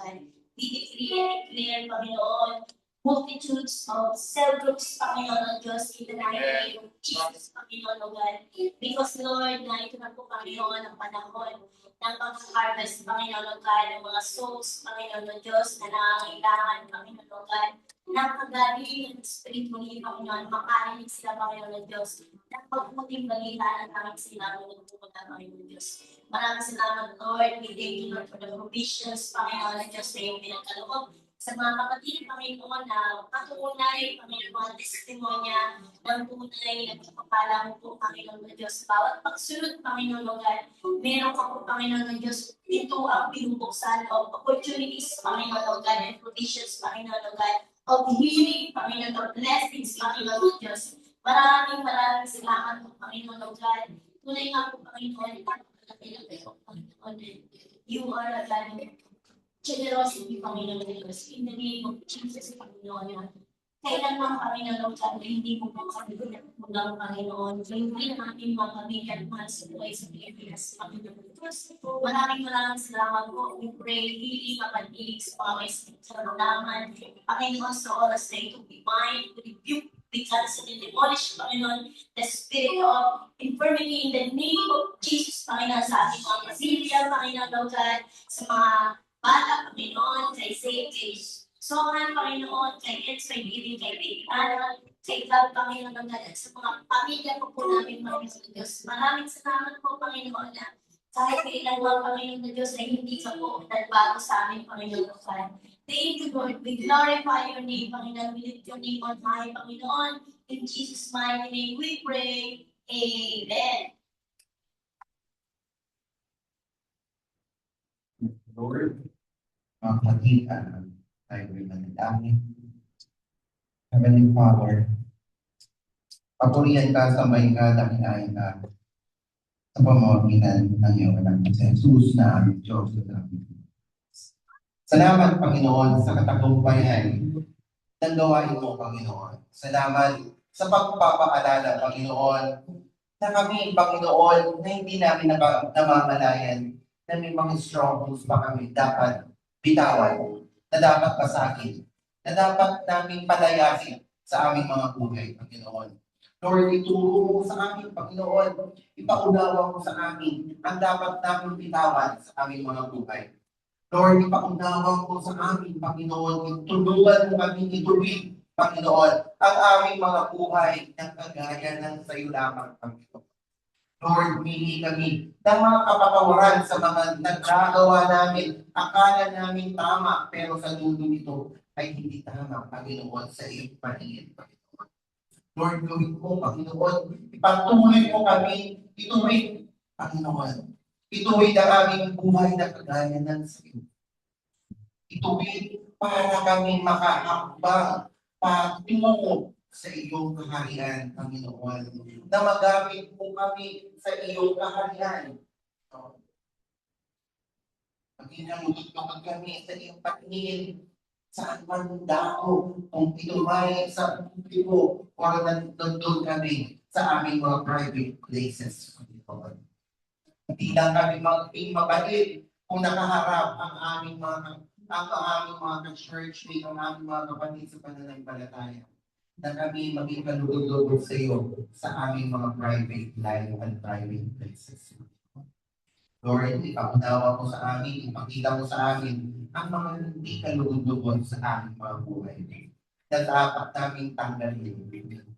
we decree and declare, Panginoon, multitudes of cell groups, Panginoon ng Diyos, in the mighty name of Jesus, Panginoon, Lord. Because, Lord, na ito na po, Panginoon, ang panahon ng pag-harvest, Panginoon, Lord, ng mga souls, Panginoon ng Diyos, na nangangailangan, Panginoon, Lord, ng kagaling ng spiritually, Panginoon, makarinig sila, Panginoon ng Diyos, ng pagputing balita ng aming sinabi ng pumunta, Panginoon ng Diyos. Maraming salamat, Lord. We thank you, Lord, for the provisions, Panginoon ng Diyos, na yung pinagkaloob sa mga kapatid, Panginoon, na patunay, Panginoon, mga testimonya ng tunay na pagpapala mo po, Panginoon ng Diyos. Bawat pagsunod, Panginoon, Lord, meron ka po, Panginoon ng Diyos, ito ang pinubuksan of opportunities, Panginoon, Lord, and provisions, Panginoon, Lord, of healing, Panginoon, of blessings, Panginoon ng Diyos. Maraming salamat po, Panginoon, Lord. Tunay nga po, Panginoon, Panginoon, you are a God of generosity, Panginoon ng Diyos. In the name of Jesus, Panginoon, kailanman, Panginoon, Lord, na hindi mo po kami ng Panginoon. Hindi natin mga pamilya at mga subuhay sa Pilipinas, Panginoon ng Diyos. Maraming salamat po. We pray, healing, kapag-ilig sa mga may sa ramdaman. Panginoon, sa oras na ito, we bind, we rebuke, we cancel and demolish, Panginoon, the spirit of infirmity in the name of Jesus, Panginoon, sa ating mga pasilya, Panginoon, Lord God, sa mga bata, Panginoon, kay Zay, kay Sohan, Panginoon, kay Eds, kay Billy, kay Ana, kay God, Panginoon, Lord God, at sa mga pamilya po po namin, Panginoon Diyos. Maraming salamat po, Panginoon, na kahit kailan mga Panginoon na Diyos ay hindi ka po nagbago sa amin, Panginoon, Lord God. Thank you, Lord. We glorify your name, Panginoon. We lift your name on high, Panginoon. In Jesus' mighty name we pray. Amen. Lord, mga kapatid, tayo rin manalangin. Heavenly Father, papurihan ka sa may kadakilayan ka sa pamamagitan ng iyong anak na si Jesus na aming Diyos at aming Diyos. Salamat, Panginoon, sa katagumpayan ng gawain mo, Panginoon. Salamat sa pagpapaalala, Panginoon, na kami, Panginoon, na hindi namin namamalayan na may mga struggles pa kami dapat bitawan, na dapat pasakit, na dapat namin palayasin sa aming mga buhay, Panginoon. Lord, ituro mo sa amin, Panginoon, ipaunawa mo sa amin ang dapat namin bitawan sa aming mga buhay. Lord, ipaunawa mo sa amin, Panginoon, tulungan mo kami ituwid, Panginoon, ang aming mga buhay ng kagaya ng sayo lamang, Panginoon. Lord, humingi kami ng mga kapatawaran sa mga nagkagawa namin, akala namin tama, pero sa dulo nito ay hindi tama, Panginoon, sa iyong paningin, Panginoon. Lord, gawin mo, Panginoon, ipatuloy mo kami, ituwid, Panginoon. Ituwid ang aming buhay na kagaya ng sayo. Ituwid para kami makahambang patungo sa iyong kaharian, Panginoon. Na magamit mo kami sa iyong kaharian. Paghinalugod kapag kami sa iyong patingin, saan man dako, kung ito may sa publiko, o nandun kami sa aming mga private places, Panginoon. Hindi lang kami mabait kung nakaharap ang aming mga ka-churchmate, ang aming mga kapatid sa pananampalataya, na kami maging kalugod-lugod sa iyo sa aming mga private life and private places. Lord, ipaunawa mo sa amin, ipakita mo sa amin ang mga hindi kalugod-lugod sa aming mga buhay na dapat naming tanggalin.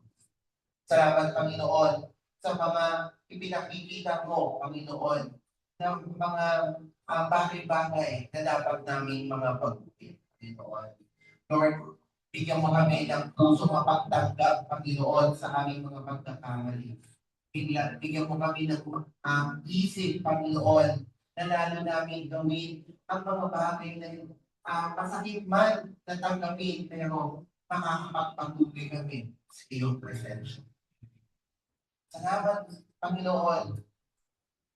Salamat, Panginoon, sa mga ipinakikita mo, Panginoon, ng mga bagay-bagay na dapat naming mga pag-upit, Panginoon. Lord, bigyan mo kami ng puso mapagtanggap, Panginoon, sa aming mga pagkakamali. Bigyan mo kami ng isip, Panginoon, na lalo namin gawin ang mga bagay na pasakit man na tanggapin, pero makakapagpatuloy kami sa iyong presensya. Salamat, Panginoon.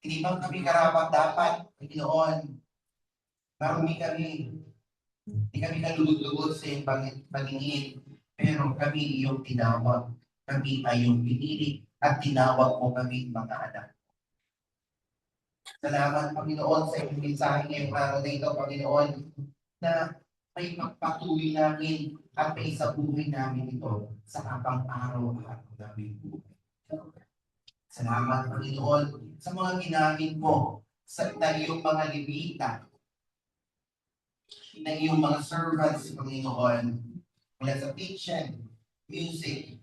Hindi bang kami karapat-dapat, Panginoon? Marumi kami. Hindi kami kalugod-lugod sa iyong pagingin. Pero kami iyong tinawag. Kami ay iyong pinili at tinawag mo kami mga anak. Salamat, Panginoon, sa iyong mensahe ngayong araw na ito, Panginoon, na may pagpatuloy namin at may sa buhay namin ito sa kapang-araw-araw namin buhay. Salamat, Panginoon, sa mga ginamit mo sa iyong mga libita, na iyong mga servants, Panginoon, mula sa kitchen, music,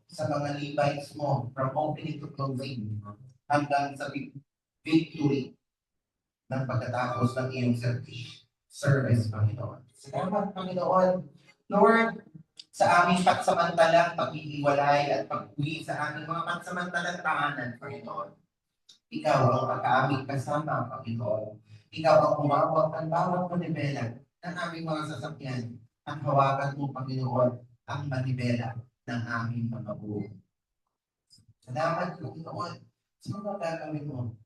sa mga Levites mo, from opening to closing, hanggang sa victory ng pagkatapos ng iyong service, Panginoon. Salamat, Panginoon. Lord, sa aming pagsamantalang pag-iiwalay at pag-uwi sa aming mga pagsamantalang tahanan, Panginoon. Ikaw ang pagkaaming kasama, Panginoon. Ikaw ang umawag ng bawat manibela ng aming mga sasakyan at hawakan mo, Panginoon, ang manibela ng aming mga buhay. Salamat, Panginoon, sa mga gagawin mo.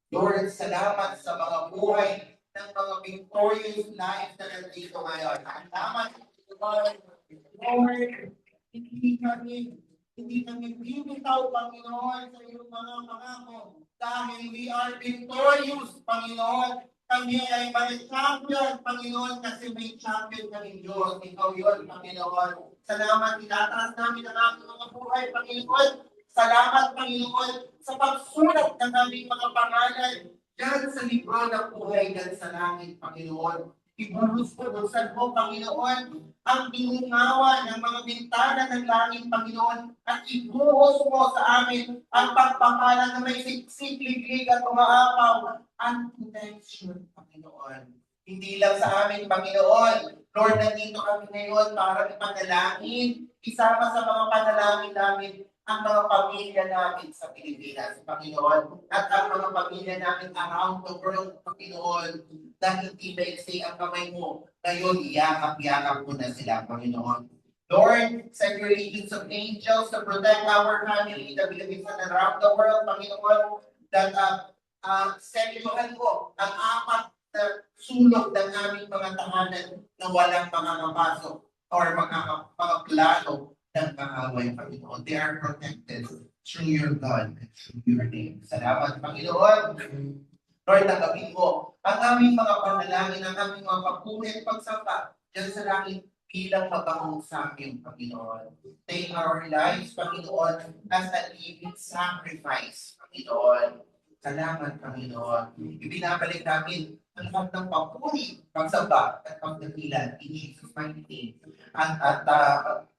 Lord, salamat sa mga buhay ng mga victorious life na nandito ngayon. Salamat, Lord, hindi kami bibitaw, Panginoon, sa iyong mga pangako. Dahil we are victorious, Panginoon. Kami ay may champion, Panginoon, kasi may champion kami Diyos. Ikaw yun, Panginoon. Salamat, itataas namin ang aming mga buhay, Panginoon. Salamat, Panginoon, sa pagsulat ng aming mga pangalan diyan sa libro ng buhay diyan sa langit, Panginoon. Ibubuksan mo, Panginoon, ang binungawa ng mga bintana ng langit, Panginoon, at ibuhos mo sa amin ang pagpapala na may siksik-liglig at umaapaw ang protection, Panginoon. Hindi lang sa amin, Panginoon. Lord, nandito kami ngayon para ipanalangin, isama sa mga panalangin namin ang mga pamilya namin sa Pilipinas, Panginoon, at ang mga pamilya namin around the world, Panginoon, na hindi maiksi ang kamay mo. Ngayon, iyakap-yakap mo na sila, Panginoon. Lord, send your legions of angels to protect our family, the Philippines and around the world, Panginoon, that senyohan mo ang apat na sulok ng aming mga tahanan na walang makakapasok or mga plano ng kaaway, Panginoon. They are protected through your God and through your name. Salamat, Panginoon. Lord, tanggapin mo ang aming mga panalangin, ang aming mga pagpunin, pagsamba, dyan sa langit bilang mabahong sa amin, Panginoon. Take our lives, Panginoon, as a living sacrifice, Panginoon. Salamat, Panginoon. Ibinabalik namin ang lahat ng papuri, pagsamba, at pagdakilan in Jesus' mighty name. At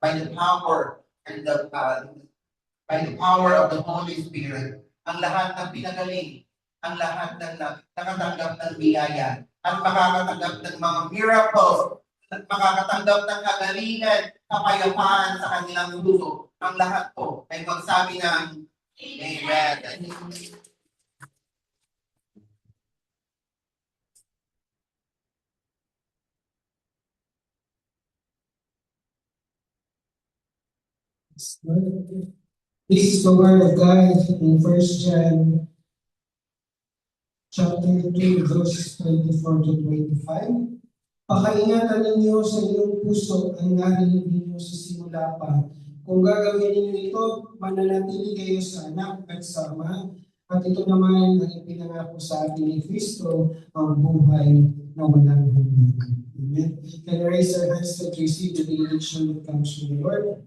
by the power and by the power of the Holy Spirit, ang lahat ng pinagaling, ang lahat ng nakatanggap ng biyaya, at makakatanggap ng mga miracles, at makakatanggap ng kagalingan, kapayapaan sa kanilang puso. Ang lahat po ay magsabi ng Amen. This is the word of God in 1 John chapter 2, verses 24 to 25. Pakaingatan ninyo sa inyong puso ang narinig ninyo sa simula pa. Kung gagawin ninyo ito, mananatili kayo sa anak at sama. At ito naman ang ipinangako sa atin ni Kristo, ang buhay na walang hanggan. Amen. Can we raise our hands to receive the benediction that comes from the Lord?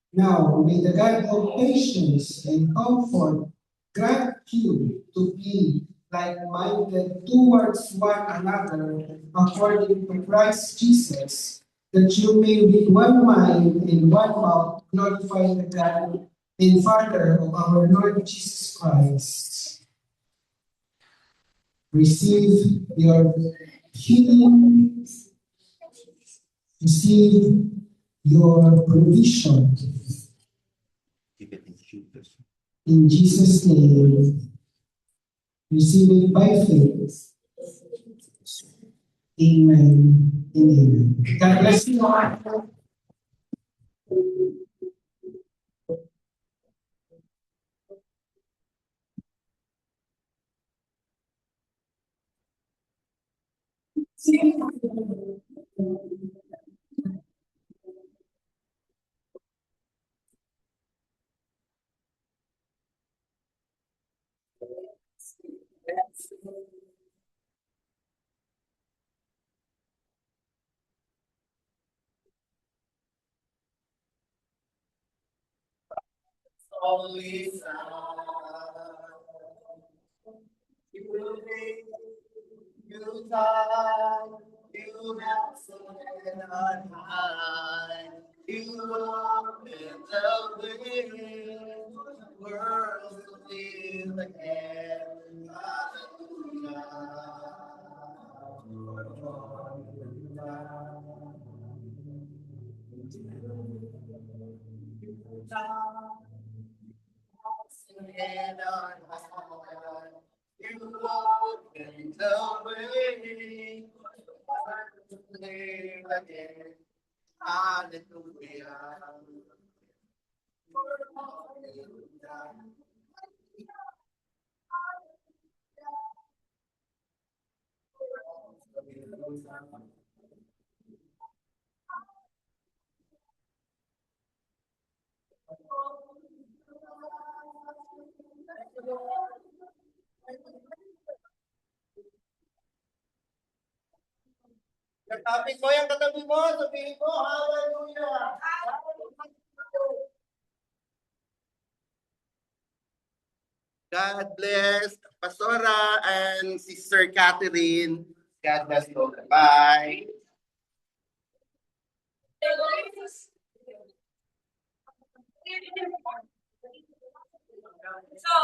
Now, may the God of patience and comfort grant you to be like-minded towards one another according to Christ Jesus, that you may be one mind and one mouth, glorifying the God and Father of our Lord Jesus Christ. Receive your healing, receive your provision. In Jesus' name. Receive it by faith. Amen and amen. God bless you all. Only sound. You make, you talk, you have something on high. You open the way, worlds to live again. Hallelujah. And on high, you open the way, worlds to live again. Hallelujah. Kapit mo yung katabi mo, sabihin mo, hallelujah. God bless Pastora and Sister Catherine. God bless you. Bye. So,